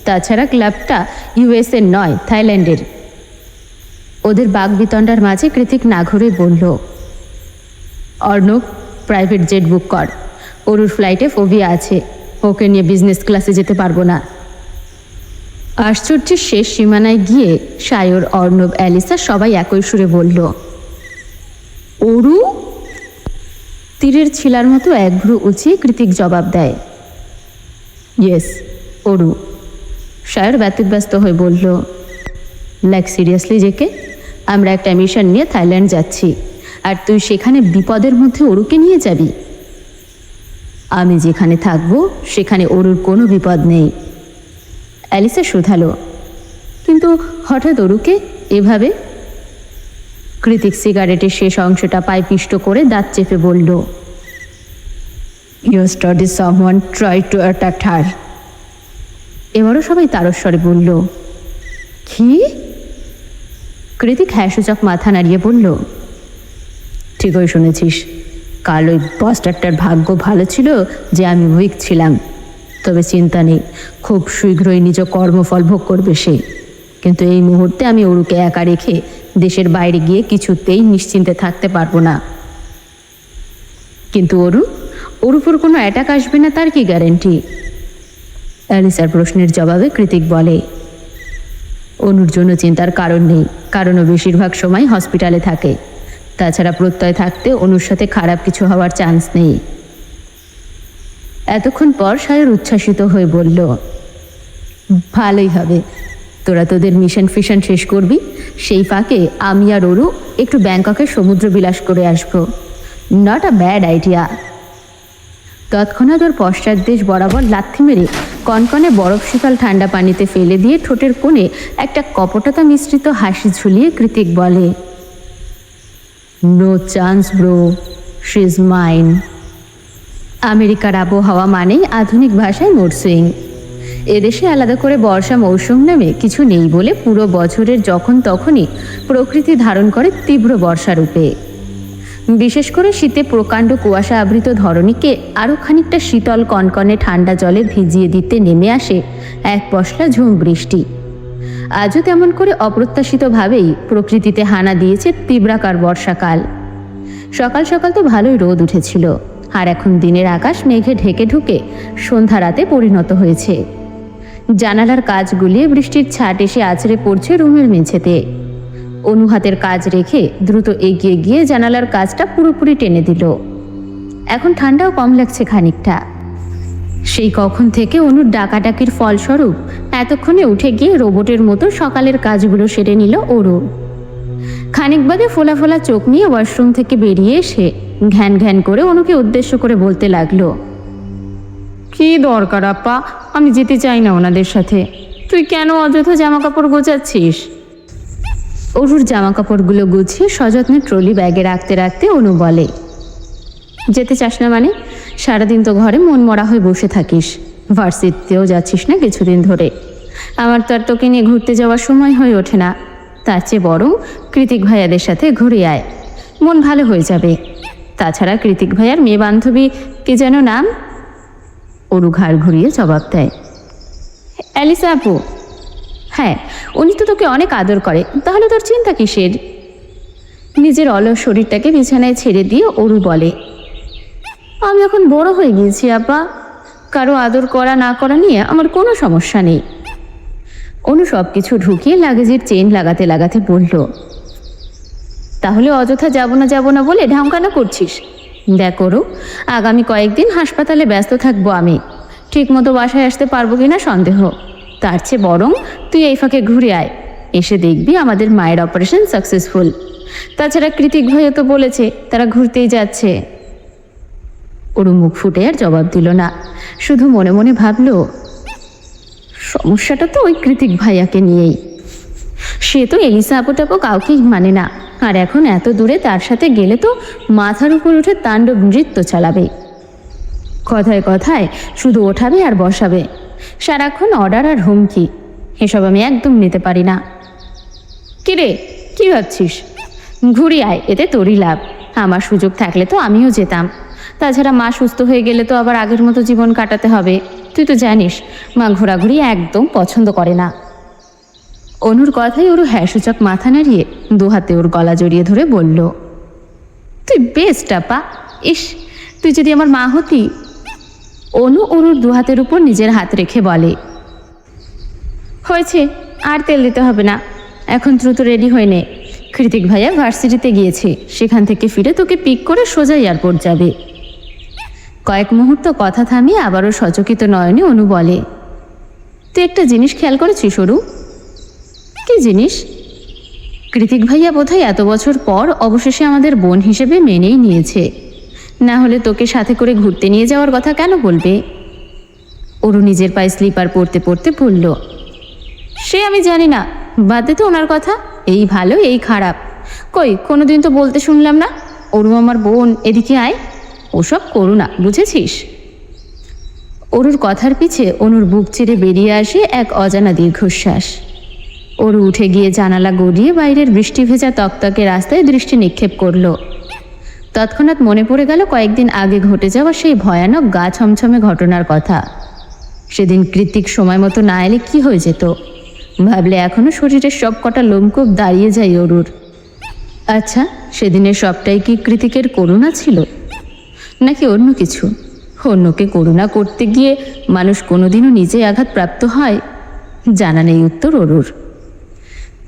তাছাড়া ক্লাবটা ইউএসএর নয়, থাইল্যান্ডের। ওদের বাগবিতণ্ডার মাঝে কৃতিক না ঘুরে বলল, অর্ণব প্রাইভেট জেট বুক কর। অরুর ফ্লাইটে ফোবিয়া আছে, ওকে নিয়ে বিজনেস ক্লাসে যেতে পারবো না। আশ্চর্যের শেষ সীমানায় গিয়ে সায়র, অর্ণব, অ্যালিসা সবাই একই সুরে বলল, অরু? তীরের ছিলার মতো এক ভ্রু উঁচিয়ে কৃতিক জবাব দেয়, ইয়েস অরু। সায়র ব্যতিব্যস্ত হয়ে বলল, লাইক সিরিয়াসলি জেকে, আমরা একটা মিশন নিয়ে থাইল্যান্ড যাচ্ছি, আর তুই সেখানে বিপদের মধ্যে অরুকে নিয়ে যাবি? আমি যেখানে থাকবো সেখানে অরুর কোনো বিপদ নেই। অ্যালিসা শুধালো, কিন্তু হঠাৎ অরুকে এভাবে? কৃতিক সিগারেটের শেষ অংশটা পায়ে পিষ্ট করে দাঁত চেপে বলল, you study someone try to attack her. এবারও সবাই তারস্বরে বলল, কি? কৃতিক হ্যাঁসূচক মাথা নাড়িয়ে বলল, ঠিকই শুনেছিস। কাল ওই বাস্টারটার ভাগ্য ভালো ছিল যে আমি উইক ছিলাম। তবে চিন্তা নেই, খুব শীঘ্রই নিজ কর্মফল ভোগ করবে সে। কিন্তু এই মুহূর্তে আমি অরুকে একা রেখে দেশের বাইরে গিয়ে কিছুতেই নিশ্চিন্তে থাকতে পারবো না। কিন্তু ওর উপর কোনো অ্যাটাক আসবে না তার কি গ্যারেন্টি? অ্যালিসার প্রশ্নের জবাবে কৃতিক বলে, অনুর জন্য চিন্তার কারণ নেই, কারণ ও বেশিরভাগ সময় হসপিটালে থাকে। তাছাড়া প্রত্যয় থাকতে অনুর সাথে খারাপ কিছু হওয়ার চান্স নেই। এতক্ষণ পর সায়র উচ্ছ্বাসিত হয়ে বলল, ভালোই হবে, তোরা তোদের মিশন ফিশন শেষ করবি, সেই ফাঁকে আমি আর অরু একটু ব্যাংককের সমুদ্র বিলাস করে আসবো। Not a bad idea. তৎক্ষণাৎ ওর পশ্চাৎ দেশ বরাবর লাথি মেরে কনকনে বরফ শীতল ঠান্ডা পানিতে ফেলে দিয়ে ঠোঁটের কোণে একটা কপটতা মিশ্রিত হাসি ঝুলিয়ে কৃতিক বলে, no chance bro, she is mine. আমেরিকার আবহাওয়া মানেই আধুনিক ভাষায় মুড সুইং। এদেশে আলাদা করে বর্ষা মৌসুম নামে কিছু নেই বলে পুরো বছরের যখন তখনই প্রকৃতি ধারণ করে তীব্র বর্ষারূপে। বিশেষ করে শীতে প্রকাণ্ড কুয়াশা আবৃত ধরণীকে আরও খানিকটা শীতল কনকনে ঠান্ডা জলে ভিজিয়ে দিতে নেমে আসে এক পশলা ঝুম বৃষ্টি। আজও তেমন করে অপ্রত্যাশিতভাবেই প্রকৃতিতে হানা দিয়েছে তীব্রাকার বর্ষাকাল। সকাল সকাল তো ভালোই রোদ উঠেছিল, আর এখন দিনের আকাশ মেঘে ঢেকে ঢুকে সন্ধ্যা রাতে পরিণত হয়েছে। জানালার কাজ গুলিয়ে বৃষ্টির ছাট এসে আছড়ে পড়ছে রুমের মেঝেতে। অনু হাতের কাজ রেখে দ্রুত এগিয়ে গিয়ে জানালার কাজটা পুরোপুরি টেনে দিল। এখন ঠান্ডাও কম লাগছে খানিকটা। সেই কখন থেকে অনুর ডাকাডাকির ফলস্বরূপ এতক্ষণে উঠে গিয়ে রোবটের মতো সকালের কাজগুলো সেরে নিল ওরও। খানিক বাদে ফোলা ফোলা চোখ নিয়ে ওয়াশরুম থেকে বেরিয়ে এসে ঘ্যান ঘ্যান করে অনুকে উদ্দেশ্য করে বলতে লাগলো, কি দরকার আপা, আমি যেতে চাই না ওনাদের সাথে, তুই কেন অযথা জামা কাপড় গোছাচ্ছিস? অরুর জামা কাপড়গুলো গুছিয়ে সযত্নে ট্রলি ব্যাগে রাখতে রাখতে অনু বলে, যেতে চাস না মানে? সারাদিন তো ঘরে মন মরা হয়ে বসে থাকিস, ভার্সিটিতেও যাচ্ছিস না কিছুদিন ধরে। আমার তো আর তোকে নিয়ে ঘুরতে যাওয়ার সময় হয়ে ওঠে না। তার চেয়ে বরং কৃতিক ভাইয়াদের সাথে ঘুরে আয়, মন ভালো হয়ে যাবে। তাছাড়া কৃতিক ভাইয়ার মেয়ে বান্ধবী কি যেন নাম? অরু ঘাড় ঘুরিয়ে জবাব দেয়, অ্যালিসা আপু। হ্যাঁ, উনি তো তোকে অনেক আদর করে, তাহলে তোর চিন্তা কিসের? নিজের অলস শরীরটাকে বিছানায় ছেড়ে দিয়ে অরু বলে, আমি এখন বড় হয়ে গিয়েছি আপা, কারো আদর করা না করা নিয়ে আমার কোনো সমস্যা নেই। অনু সব কিছু ঢুকিয়ে লাগেজের চেন লাগাতে লাগাতে বলল, তাহলে অযথা যাব না বলে ঢামকানা করছিস? দেখ ওরু, আগামী কয়েকদিন হাসপাতালে ব্যস্ত থাকবো আমি, ঠিকমতো বাসায় আসতে পারবো কিনা সন্দেহ। তার চেয়ে বরং তুই এই ফাঁকে ঘুরে আয়, এসে দেখবি আমাদের মায়ের অপারেশন সাকসেসফুল। তাছাড়া কৃতিক ভাইও তো বলেছে তারা ঘুরতেই যাচ্ছে। ওরু মুখ ফুটে আর জবাব দিল না, শুধু মনে মনে ভাবল, সমস্যাটা তো ওই কৃতিক ভাইয়াকে নিয়েই। সে তো এলিসা আপুটাপু কাউকেই মানে না, আর এখন এত দূরে তার সাথে গেলে তো মাথার উপর উঠে তাণ্ডব নৃত্য চালাবে। কথায় কথায় শুধু ওঠাবে আর বসাবে, সারাক্ষণ অর্ডার আর হুমকি। এসব আমি একদম নিতে পারি না। কিরে, কি ভাবছিস? ঘুরি আয়, এতে তোরই লাভ। আমার সুযোগ থাকলে তো আমিও যেতাম। তাছাড়া মা সুস্থ হয়ে গেলে তো আবার আগের মতো জীবন কাটাতে হবে। তুই তো জানিস মা ঘোরাঘুরি একদম পছন্দ করে না। অনুর কথায় ওর হ্যাঁসূচক মাথা নাড়িয়ে দু হাতে ওর গলা জড়িয়ে ধরে বলল, তুই বেস্ট আপা, ইস তুই যদি আমার মা হতি। অনু ওর দু হাতের উপর নিজের হাত রেখে বলে, হয়েছে, আর তেল দিতে হবে না, এখন দ্রুত রেডি হয়ে নে। কৃতিক ভাইয়া ভার্সিটিতে গিয়েছে, সেখান থেকে ফিরে তোকে পিক করে সোজা এয়ারপোর্ট যাবে। কয়েক মুহূর্ত কথা থামিয়ে আবারও সচকিত নয়নে অনু বলে, তুই একটা জিনিস খেয়াল করেছিস অরু? কি জিনিস? কৃতিক ভাইয়া বোধহয় এত বছর পর অবশেষে আমাদের বোন হিসেবে মেনেই নিয়েছে, না হলে তোকে সাথে করে ঘুরতে নিয়ে যাওয়ার কথা কেন বলবে? অরু নিজের পায়ে স্লিপার পরতে পরতে বলল, সে আমি জানি না, বাদ দে তো ওনার কথা, এই ভালো এই খারাপ। কই কোনোদিন তো বলতে শুনলাম না, অরু আমার বোন, এদিকে আয়। ওসব করু না, বুঝেছিস? অরুর কথার পিছে অনুর বুক চিরে বেরিয়ে আসে এক অজানা দীর্ঘশ্বাস। অরু উঠে গিয়ে জানালা গড়িয়ে বাইরের বৃষ্টি ভেজা তকতকে রাস্তায় দৃষ্টি নিক্ষেপ করল। তৎক্ষণাৎ মনে পড়ে গেল কয়েকদিন আগে ঘটে যাওয়া সেই ভয়ানক গা ছমছমে ঘটনার কথা। সেদিন কৃতিক সময় মতো না এলে কি হয়ে যেত ভাবলে এখনো শরীরের সব কটা লোমকূপ দাঁড়িয়ে যায় অরুর। আচ্ছা, সেদিনের সবটাই কি কৃতিকের করুণা ছিল, নাকি অন্য কিছু? অন্যকে করুণা করতে গিয়ে মানুষ কোনোদিনও নিজে আঘাতপ্রাপ্ত হয়? জানা নেই উত্তর অরুর।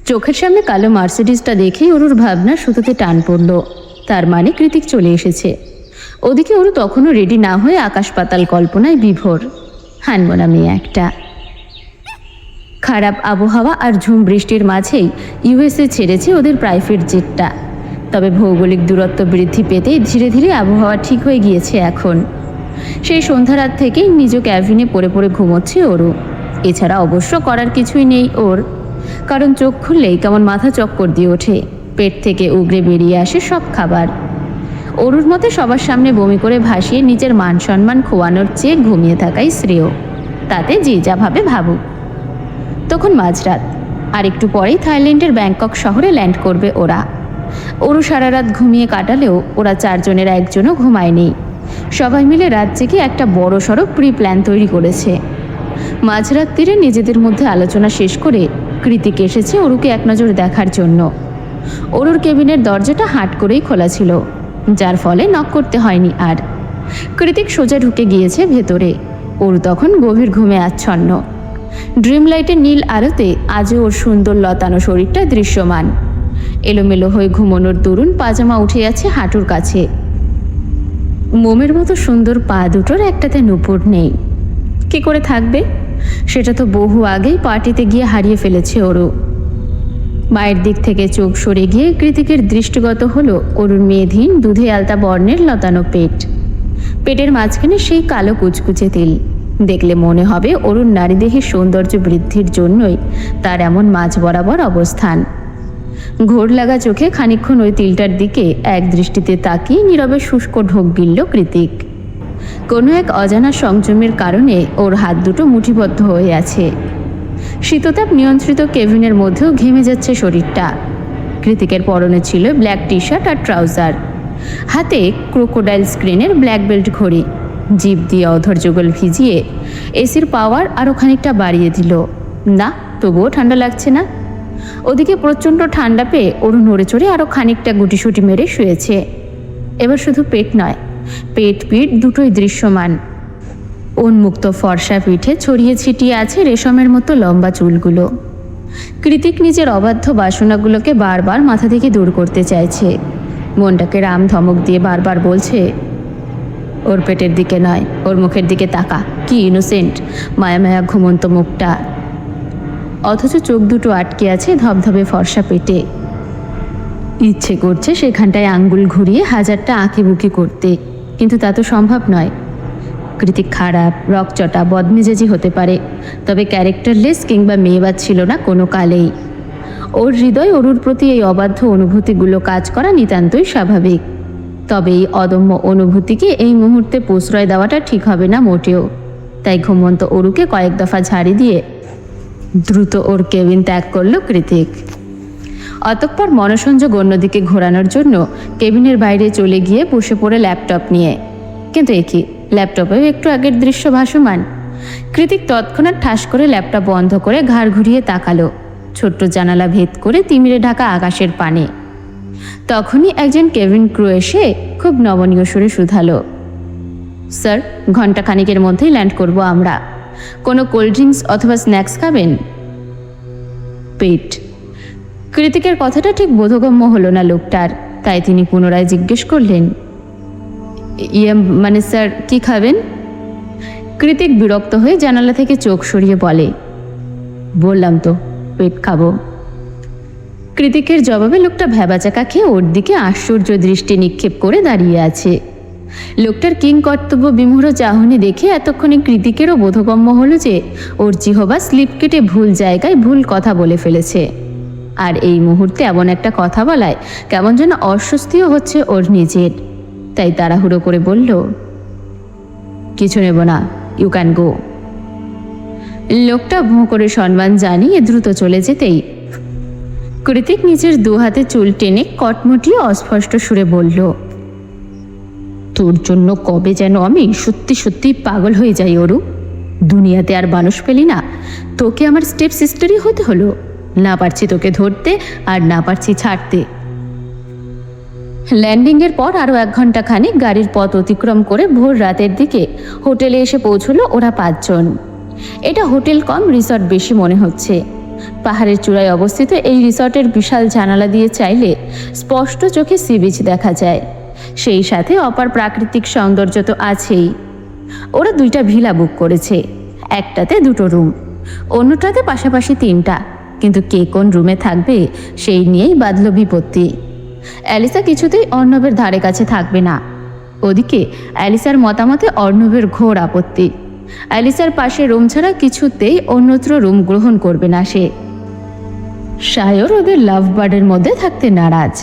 চোখের সামনে কালো মার্সিডিজটা দেখেই অরুর ভাবনা সুতোতে টান পড়ল। তার মানে কৃতিক চলে এসেছে। ওদিকে ওরু তখনও রেডি না হয়ে আকাশ পাতাল কল্পনায় বিভোর। হানমোনা মেয়ে একটা। খারাপ আবহাওয়া আর ঝুম বৃষ্টির মাঝেই ইউএসএ ছেড়েছে ওদের প্রাইভেট জেটটা। তবে ভৌগোলিক দূরত্ব বৃদ্ধি পেতেই ধীরে ধীরে আবহাওয়া ঠিক হয়ে গিয়েছে এখন। সেই সন্ধ্যা রাত থেকেই নিজ ক্যাবিনে পড়ে পড়ে ঘুমোচ্ছে ওরু। এছাড়া অবশ্য করার কিছুই নেই ওর, কারণ চোখ খুললেই কেমন মাথা চক্কর দিয়ে ওঠে, পেট থেকে উগরে বেরিয়ে আসে সব খাবার। অরুর মতে সবার সামনে বমি করে ভাসিয়ে নিজের মান সম্মান খোয়ানোর চেয়ে ঘুমিয়ে থাকাই শ্রেয়, তাতে যে যা ভাবে ভাবুক। তখন মাঝরাত, আর একটু পরেই থাইল্যান্ডের ব্যাংকক শহরে ল্যান্ড করবে ওরা। অরু সারা রাত ঘুমিয়ে কাটালেও ওরা চারজনের একজনও ঘুমায়নি। সবাই মিলে রাত জেগে একটা বড় সড়ো প্রি প্ল্যান তৈরি করেছে। মাঝরাত তীরে নিজেদের মধ্যে আলোচনা শেষ করে কৃতিক এসেছে অরুকে এক নজর দেখার জন্য। অরুর কেবিনের দরজাটা হাট করেই খোলা ছিল, যার ফলে নক করতে হয়নি আর। কৃতিক সোজা ঢুকে গিয়েছে ভেতরে। অরু তখন গভীর ঘুমে আচ্ছন্ন। ড্রিম লাইটের নীল আলোতে আজও ওর সুন্দর লতানো শরীরটা দৃশ্যমান। এলোমেলো হয়ে ঘুমোনোর দরুন পাজামা উঠে আছে হাঁটুর কাছে। মোমের মতো সুন্দর পা দুটোর একটাতে নুপুর নেই। কি করে থাকবে? সেটা তো বহু আগেই পার্টিতে গিয়ে হারিয়ে ফেলেছে অরু। মায়ের দিক থেকে চোখ সরে গিয়ে কৃতিকের দৃষ্টিগত হলো অরুর মেয়েধীন দুধে আলতা বর্ণের লতানো পেট। পেটের মাঝখানে সেই কালো কুচকুচে তিল দেখলে মনে হবে অরুণ নারীদেহের সৌন্দর্য বৃদ্ধির জন্যই তার এমন মাঝ বরাবর অবস্থান। ঘোর লাগা চোখে খানিকক্ষণ ওই তিলটার দিকে এক দৃষ্টিতে তাকিয়ে নীরবে শুষ্ক ঢোক গিলল কৃতিক। কোনো এক অজানা সংযমের কারণে ওর হাত দুটো মুঠিবদ্ধ হয়ে আছে। শীততাপ নিয়ন্ত্রিত কেবিনের মধ্যেও ঘেমে যাচ্ছে শরীরটা। কৃতিকের পরনে ছিল ব্ল্যাক টি শার্ট আর ট্রাউজার, হাতে ক্রোকোডাইল স্ক্রিনের ব্ল্যাক বেল্ট ঘড়ি। জিভ দিয়ে অধর যুগল ভিজিয়ে এসির পাওয়ার আরও খানিকটা বাড়িয়ে দিল। না, তবুও ঠান্ডা লাগছে না। ওদিকে প্রচণ্ড ঠান্ডা পেয়ে অরু নড়ে চড়ে আরও খানিকটা গুটিসুটি মেরে শুয়েছে। এবার শুধু পেট নয়, পেট পিঠ দুটোই দৃশ্যমান। উন্মুক্ত ফর্সা পিঠে ছড়িয়ে ছিটিয়ে আছে রেশমের মতো লম্বা চুলগুলো। কৃতিক নিজের অবাধ্য বাসনাগুলোকে বারবার মাথা থেকে দূর করতে চাইছে। মনটাকে রাম ধমক দিয়ে বারবার বলছে, ওর পেটের দিকে নয়, ওর মুখের দিকে তাকা। কি ইনোসেন্ট মায়া মায়া ঘুমন্ত মুখটা, অথচ চোখ দুটো আটকে আছে ধবধবে ফর্সা পেটে। ইচ্ছে করছে সেখানটায় আঙ্গুল ঘুরিয়ে হাজারটা আঁকিবুকি করতে, কিন্তু তা তো সম্ভব নয়। কৃতিক খারাপ, রকচটা, বদমেজাজি হতে পারে, তবে ক্যারেক্টারলেস কিংবা মেয়েবাদ ছিল না কোনো কালেই। ওর হৃদয় অরুর প্রতি এই অবাধ্য অনুভূতিগুলো কাজ করা নিতান্তই স্বাভাবিক। তবে এই অদম্য অনুভূতিকে এই মুহূর্তে প্রশ্রয় দেওয়াটা ঠিক হবে না মোটেও। তাই ঘুমন্ত অরুকে কয়েক দফা ঝাড়ি দিয়ে দ্রুত ওর কেবিন ত্যাগ করল কৃতিক। অতঃপর মনসংযোগ অন্যদিকে ঘোরানোর জন্য কেবিনের বাইরে চলে গিয়ে বসে পড়ে ল্যাপটপ নিয়ে। কিন্তু একই ল্যাপটপেও একটু আগের দৃশ্য ভাসমান। কৃতিক তৎক্ষণাৎ ঠাস করে ল্যাপটপ বন্ধ করে ঘাড় ঘুরিয়ে তাকালো ছোট্ট জানালা ভেদ করে তিমিরে ঢাকা আকাশের পানে। তখনই একজন কেবিন ক্রু এসে খুব নমনীয় সুরে শুধালো, স্যার, ঘণ্টাখানিকের মধ্যেই ল্যান্ড করব আমরা। কোনো কোল্ড ড্রিঙ্কস অথবা স্ন্যাক্স খাবেন? পেট। কৃতিকের কথাটা ঠিক বোধগম্য হলো না লোকটার, তাই তিনি পুনরায় জিজ্ঞেস করলেন, মানে স্যার কি খাবেন? কৃতিক বিরক্ত হয়ে জানালা থেকে চোখ সরিয়ে বলে, বললাম তো পেট খাবো। কৃতিকের জবাবে লোকটা ভ্যাবাচাকা খেয়ে ওর দিকে আশ্চর্য দৃষ্টি নিক্ষেপ করে দাঁড়িয়ে আছে। লোকটার কিং কর্তব্য বিমূঢ় চাহনি দেখে এতক্ষণে কৃতিকেরও বোধগম্য হলো যে ওর জিহবা স্লিপ কেটে ভুল জায়গায় ভুল কথা বলে ফেলেছে। আর এই মুহূর্তে এমন একটা কথা বলায় কেমন যেন অস্বস্তিও হচ্ছে ওর নিজের। তাই তাড়াহুড়ো করে বলল, কিছু নেব না, ইউ ক্যান গো। লোকটা ভোঁ করে সম্মান জানিয়ে দ্রুত চলে যেতেই কৃতিক নিজের দু হাতে চুল টেনে কটমটিয়ে অস্পষ্ট সুরে বলল, তোর জন্য কবে যেন আমি সত্যি সত্যি পাগল হয়ে যাই অরু। দুনিয়াতে আর মানুষ পেলি না, তোকে আমার স্টেপ সিস্টারই হতে হলো। না পারছি তোকে ধরতে, আর না পারছি ছাড়তে। ল্যান্ডিংয়ের পর আরও 1 ঘন্টা খানিক গাড়ির পথ অতিক্রম করে ভোর রাতের দিকে হোটেলে এসে পৌঁছলো ওরা 5 জন। এটা হোটেল কম রিসর্ট বেশি মনে হচ্ছে। পাহাড়ের চূড়ায় অবস্থিত এই রিসর্টের বিশাল জানালা দিয়ে চাইলে স্পষ্ট চোখে সি বিচ দেখা যায়। সেই সাথে অপার প্রাকৃতিক সৌন্দর্য তো আছেই। ওরা 2টা ভিলা বুক করেছে, একটাতে 2টো রুম, অন্যটাতে পাশাপাশি 3টা, কিন্তু কে কোন রুমে থাকবে সেই নিয়েই বাঁধল বিপত্তি। অ্যালিসা কিছুতেই অর্ণবের ধারে কাছে থাকবে না। ওদিকে অ্যালিসার মতামতে অর্ণবের ঘোর আপত্তি। অ্যালিসার পাশে রুম ছাড়া কিছুতেই অন্যত্র রুম গ্রহণ করবে না সে। সায়র ওদের লাভ বার্ডের মধ্যে থাকতে নারাজ।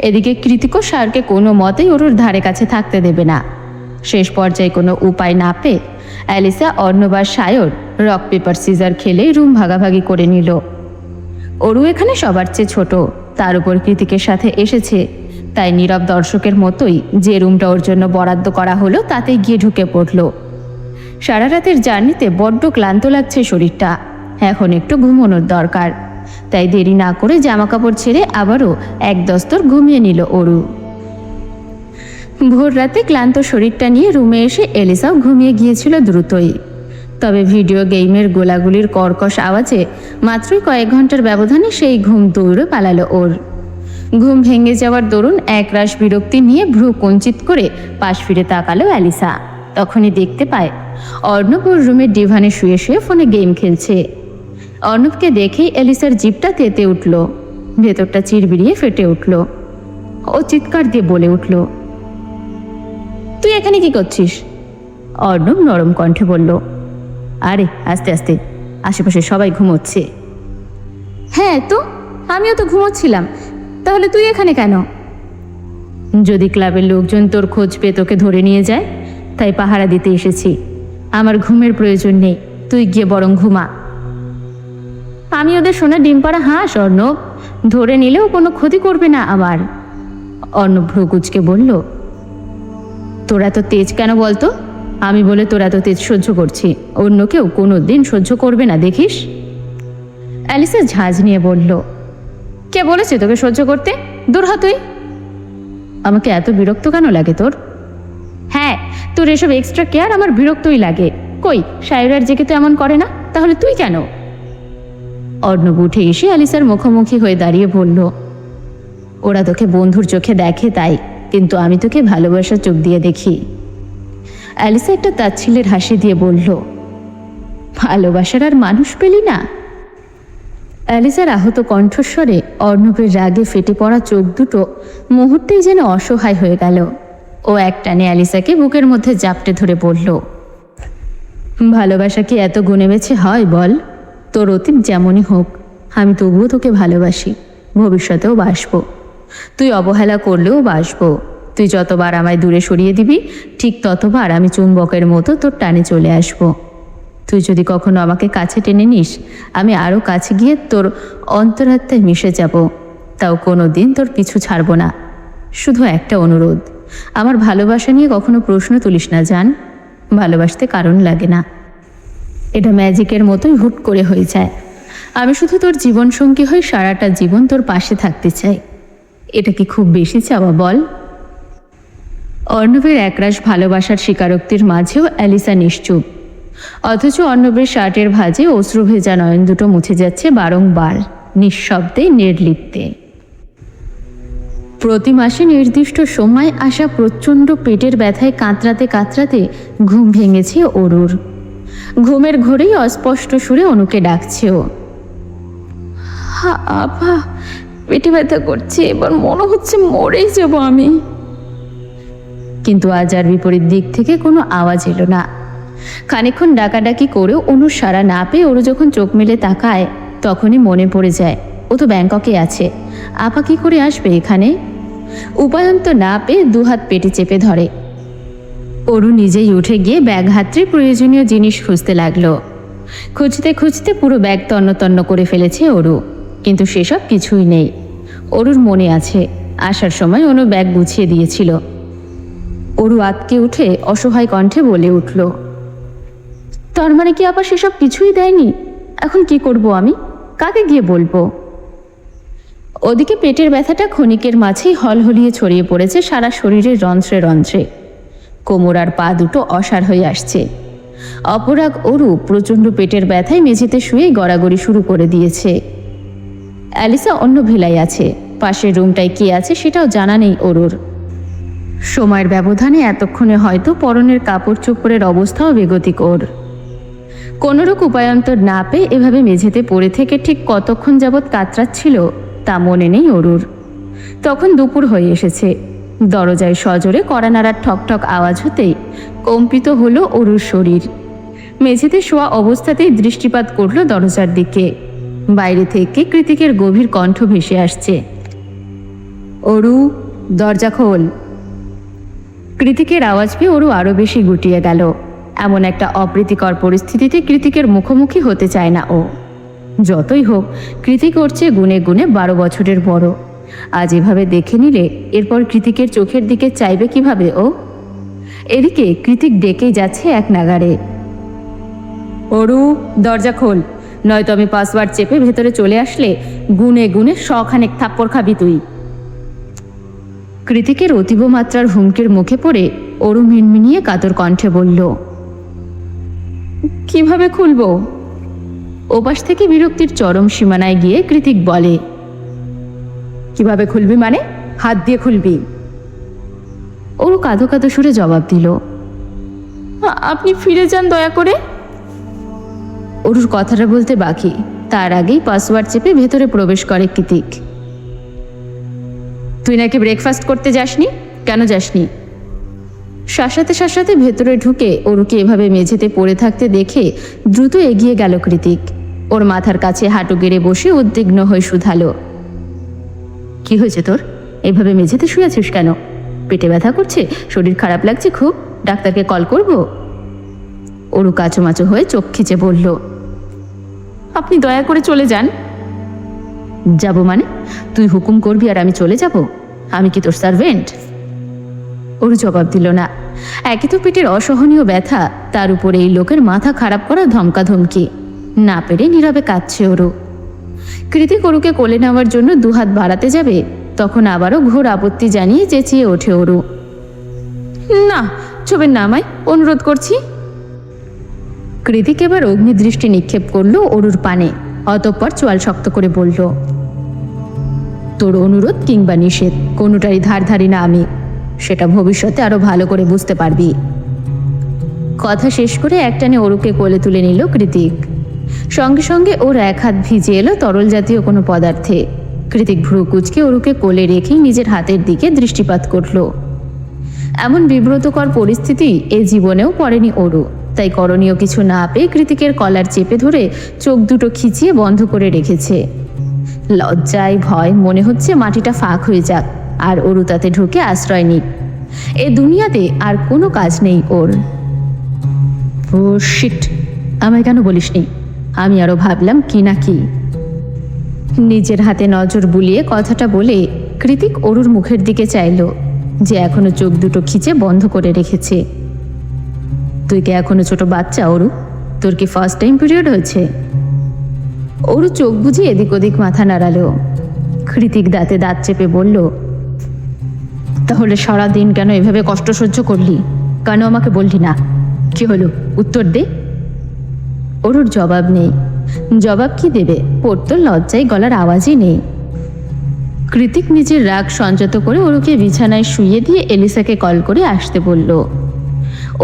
এদিকে কৃতিকও সায়রকে কোনো মতেই ওর ধারে কাছে থাকতে দেবে না। শেষ পর্যায়ে কোনো উপায় না পেয়ে অ্যালিসা, অর্ণব আর সায়র রক পেপার সিজার খেলেই রুম ভাগাভাগি করে নিল। অরু এখানে সবার চেয়ে ছোট, তার উপর কৃতিকের সাথে এসেছে, তাই নীরব দর্শকের মতোই যে রুমটা ওর জন্য বরাদ্দ করা হলো তাতে গিয়ে ঢুকে পড়ল। সারা রাতের জার্নিতে বড্ড ক্লান্ত লাগছে শরীরটা, এখন একটু ঘুমানোর দরকার। তাই দেরি না করে জামাকাপড় ছেড়ে আবারও এক দস্তর ঘুমিয়ে নিল অরু। ভোর রাতে ক্লান্ত শরীরটা নিয়ে রুমে এসে এলিসাও ঘুমিয়ে গিয়েছিল দ্রুতই। তবে ভিডিও গেমের গোলাগুলির কর্কশ আওয়াজে মাত্রই কয়েক ঘন্টার ব্যবধানে সেই ঘুম দৌড়ে পালালো ওর। ঘুম ভেঙে যাওয়ার দরুন একরাশ বিরক্তি নিয়ে ভ্রু কুঞ্চিত করে পাশ ফিরে তাকালো অ্যালিসা। তখনই দেখতে পায় অর্ণব ওর রুমের ডিভানে শুয়ে শুয়ে ফোনে গেম খেলছে। অর্ণবকে দেখেই এলিসার জিভটা তেতে উঠল, ভেতরটা চিরবিড়িয়ে ফেটে উঠল। ও চিৎকার দিয়ে বলে উঠল, তুই এখানে কি করছিস? অর্ণব নরম কণ্ঠে বলল, আরে আস্তে আস্তে, আশেপাশে সবাই ঘুমোচ্ছে। হ্যাঁ তো, আমিও তো ঘুমোচ্ছিলাম, তাহলে তুই এখানে কেন? যদি ক্লাবের লোকজন তোর খোঁজ পেয়ে তোকে ধরে নিয়ে যায়, তাই পাহারা দিতে এসেছি। আমার ঘুমের প্রয়োজন নেই, তুই গিয়ে বরং ঘুমা। আমি ওদের সোনা ডিম পাড়া হাঁস অর্ণব, ধরে নিলেও কোনো ক্ষতি করবে না আমার। অর্ণব ভ্রু কুঁচকে বলল, তোরা তো তেজ কেন বলতো? আমি বলে তোরা তো তেজ সহ্য করছি, অন্য কেউ কোনো দিন সহ্য করবে না দেখিস। অ্যালিসা ঝাঁজ নিয়ে বলল, কে বলেছে তোকে সহ্য করতে? দূর হ তুই। আমাকে এত বিরক্ত কেন লাগে তোর? হ্যাঁ, তোর এসব এক্সট্রা কেয়ার আমার বিরক্তই লাগে। কই সায়রার জেকে তো এমন করে না, তাহলে তুই কেন? অর্ণব উঠে এসে অ্যালিসার মুখোমুখি হয়ে দাঁড়িয়ে বলল, ওরা তোকে বন্ধুর চোখে দেখে তাই, কিন্তু আমি তোকে ভালোবাসার চোখ দিয়ে দেখি। অ্যালিসা একটা তাচ্ছিল্যের হাসি দিয়ে বলল, ভালোবাসার আর মানুষ পেলি না? অ্যালিসার আহত কণ্ঠস্বরে অর্ণবের রাগে ফেটে পড়া চোখ দুটো মুহূর্তেই যেন অসহায় হয়ে গেল। ও একটানে অ্যালিসাকে বুকের মধ্যে জাপটে ধরে বলল, ভালোবাসা কি এত গুণে বেছে হয় বল? তোর অতীত যেমনই হোক, আমি তবুও তোকে ভালোবাসি, ভবিষ্যতেও বাসবো। তুই অবহেলা করলেও বাসবো। তুই যতবার আমায় দূরে সরিয়ে দিবি, ঠিক ততবার আমি চুম্বকের মতো তোর টানে চলে আসব। তুই যদি কখনো আমাকে কাছে টেনে নিস, আমি আরও কাছে গিয়ে তোর অন্তরাত্মায় মিশে যাব। তাও কোনো দিন তোর পিছু ছাড়ব না। শুধু একটা অনুরোধ, আমার ভালোবাসা নিয়ে কখনো প্রশ্ন তুলিস না জান। ভালোবাসতে কারণ লাগে না, এটা ম্যাজিকের মতোই হুট করে হয়ে যায়। আমি শুধু তোর জীবনসঙ্গী হয়ে সারাটা জীবন তোর পাশে থাকতে চাই। এটা কি খুব বেশি চাওয়া বল? অর্ণবের একরাশ ভালোবাসার স্বীকারোক্তির মাঝেও অ্যালিসা নিশ্চুপ, অথচ অর্ণবের শার্টের ভাঁজে অশ্রু ভেজা নয়ন দুটো মুছে যাচ্ছে বারংবার, নিঃশব্দে নির্লিপ্তে। প্রতি মাসে নির্দিষ্ট সময় আসা প্রচণ্ড পেটের ব্যথায় কাতরাতে কাতরাতে ঘুম ভেঙেছে অরুর। ঘুমের ঘোরেই অস্পষ্ট সুরে অনুকে ডাকছে ও, আভা পেটে ব্যথা করছে, এবার মনে হচ্ছে মরেই যাব আমি। কিন্তু আজ আর বিপরীত দিক থেকে কোনো আওয়াজ এলো না। খানিকক্ষণ ডাকাডাকি করেও অনুর সাড়া না পেয়ে ওরু যখন চোখ মেলে তাকায়, তখনই মনে পড়ে যায় ও তো ব্যাংককে আছে, আপা কি করে আসবে এখানে? উপায়ন্ত না পেয়ে দুহাত পেটে চেপে ধরে। অরু নিজেই উঠে গিয়ে ব্যাগ হাতড়ে প্রয়োজনীয় জিনিস খুঁজতে লাগলো। খুঁজতে খুঁজতে পুরো ব্যাগ তন্ন তন্ন করে ফেলেছে অরু, কিন্তু সেসব কিছুই নেই। অরুর মনে আছে আসার সময় অনু ব্যাগ গুছিয়ে দিয়েছিল। অরু আতকে উঠে অসহায় কণ্ঠে বলে উঠল, তার মানে কি আপা সেসব কিছুই দেয়নি? এখন কি করব আমি? কাকে গিয়ে বলবো? ওদিকে পেটের ব্যথাটা ক্ষণিকের মাঝেই হলহলিয়ে ছড়িয়ে পড়েছে সারা শরীরের রন্ধ্রে রন্ধ্রে। কোমর আর পা দুটো অসাড় হয়ে আসছে। অপরাগ অরু প্রচণ্ড পেটের ব্যথায় মেঝেতে শুয়ে গড়াগড়ি শুরু করে দিয়েছে। অ্যালিসা অন্য ভেলায় আছে, পাশের রুমটায় কে আছে সেটাও জানা নেই অরুর। সময়ের ব্যবধানে এতক্ষণে হয়তো পরনের কাপড় চোপড়ের অবস্থাও বেগতিক ওর। কোনোরূপ উপায়ন্তর না পেয়ে এভাবে মেঝেতে পড়ে থেকে ঠিক কতক্ষণ যাবৎ কাতরাচ্ছিল তা মনে নেই অরুর। তখন দুপুর হয়ে এসেছে। দরজায় সজোরে কড়া নাড়ার ঠকঠক আওয়াজ হতেই কম্পিত হলো অরুর শরীর। মেঝেতে শোয়া অবস্থাতেই দৃষ্টিপাত করল দরজার দিকে। বাইরে থেকে কৃতিকের গভীর কণ্ঠ ভেসে আসছে, অরু, দরজা খোল। কৃতিকের আওয়াজ পেয়ে অরু আরো বেশি গুটিয়ে গেল। এমন একটা অপ্রীতিকর পরিস্থিতিতে কৃতিকের মুখোমুখি হতে চায় না ও। যতই হোক, কৃতিক ওর চেয়ে গুণে গুণে 12 বছরের বড়। আজ এভাবে দেখে নিলে এরপর কৃতিকের চোখের দিকে চাইবে কিভাবে ও? এদিকে কৃতিক ডেকেই যাচ্ছে এক নাগাড়ে, অরু, দরজা খোল, নয়তো আমি পাসওয়ার্ড চেপে ভেতরে চলে আসলে গুনে গুনে 100 থাপ্পড় খাবি তুই। কৃতিকের অতীব মাত্রার হুমকির মুখে পড়ে অরু মিনমিনিয়ে কাতর কণ্ঠে বলল, কিভাবে খুলবো? ওপাশ থেকে বিরক্তির চরম সীমানায় গিয়ে কৃতিক বলে, কিভাবে খুলবি মানে? হাত দিয়ে খুলবি। অরু কাঁদো কাঁদো সুরে জবাব দিল, আপনি ফিরে যান দয়া করে। অরুর কথাটা বলতে বাকি, তার আগেই পাসওয়ার্ড চেপে ভেতরে প্রবেশ করে কৃতিক। তুই নাকি ব্রেকফাস্ট করতে যাসনি? কেন যাসনি? শাসাতে শাসাতে ভেতরে ঢুকে অরুকে এভাবে মেঝেতে পড়ে থাকতে দেখে দ্রুত এগিয়ে গেল কৃতিক। ওর মাথার কাছে হাঁটু গেড়ে বসে উদ্বিগ্ন হয়ে শুধালো, কি হয়েছে তোর? এভাবে মেঝেতে শুয়ে আছিস কেন? পেটে ব্যথা করছে? শরীর খারাপ লাগছে খুব? ডাক্তারকে কল করব? অরু কাচুমাচু হয়ে চোখ খিচে বলল, আপনি দয়া করে চলে যান। যাব মানে? তুই হুকুম করবি আর আমি চলে যাব? আমি কি তোর সার্ভেন্ট? অরু জবাব দিল না। একে তো পেটের অসহনীয় ব্যথা, তার উপরে এই লোকের মাথা খারাপ করা ধমকাধমকি। না পেরে নীরবে কাঁদছে অরু। কৃতিক অরুকে কোলে নেওয়ার জন্য দুহাত বাড়াতে যাবে, তখন আবারও ঘোর আপত্তি জানিয়ে চেঁচিয়ে ওঠে অরু, না, ছোবেন না আমায়, অনুরোধ করছি। কৃতিক এবার অগ্নিদৃষ্টি নিক্ষেপ করলো অরুর পানে, অতঃপর চোয়াল শক্ত করে বলল, তোর অনুরোধ কিংবা নিষেধ কোনোটারই ধারধারি না আমি, সেটা ভবিষ্যতে আরো ভালো করে বুঝতে পারবি। কথা শেষ করে একটানে অরুকে কোলে তুলে নিল কৃতিক। সঙ্গে সঙ্গে ওর এক হাত ভিজে এলো তরল জাতীয় কোনো পদার্থে। কৃতিক ভ্রু কুঁচকে অরুকে কোলে রেখেই নিজের হাতের দিকে দৃষ্টিপাত করল। এমন বিব্রতকর পরিস্থিতি এ জীবনেও পড়েনি অরু, তাই করণীয় কিছু না পেয়ে কৃতিকের কলার চেপে ধরে চোখ দুটো খিচিয়ে বন্ধ করে রেখেছে। লজ্জায় ভয় মনে হচ্ছে মাটিটা ফাঁক হয়ে যাক আর অরু তাতে ঢুকে আশ্রয় নিক। এ দুনিয়াতে আর কোনো কাজ নেই ওর। ও শিট, আমায় কেন বলিসনি? আমি আরো ভাবলাম কি না কি। নিজের হাতে নজর বুলিয়ে কথাটা বলে কৃতিক অরুর মুখের দিকে চাইল, যে এখনো চোখ দুটো খিচে বন্ধ করে রেখেছে। তুই কি এখনো ছোট বাচ্চা অরু? তোর কি ফার্স্ট টাইম পিরিয়ড হয়েছে? অরু চোখ বুঝে এদিক ওদিক মাথা নাড়ালো। কৃতিক দাঁতে দাঁত চেপে বলল, তাহলে সারাদিন কেন এভাবে কষ্ট সহ্য করলি? কেন আমাকে বললি না? কি হলো, উত্তর দে। অরুর জবাব নেই। জবাব কি দেবে? পড়তো লজ্জায় গলার আওয়াজই নেই। কৃতিক নিজের রাগ সঞ্চত করে অরুকে বিছানায় শুইয়ে দিয়ে এলিসাকে কল করে আসতে বলল।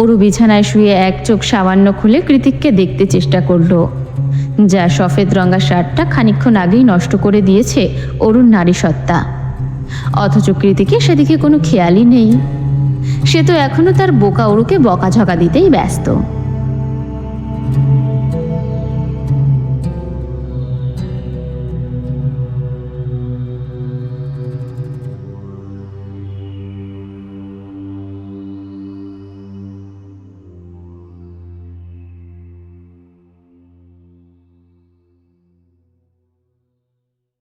অরু বিছানায় শুয়ে এক চোখ সামান্য খুলে কৃতিককে দেখতে চেষ্টা করল। যা সফেদ রঙা শার্টটা খানিকক্ষণ আগেই নষ্ট করে দিয়েছে অরুর নারী সত্তা। অথচ কৃতিকে সেদিকে কোনো খেয়ালই নেই। সে তো এখনো তার বোকা অরুকে বকাঝকা দিতেই ব্যস্ত।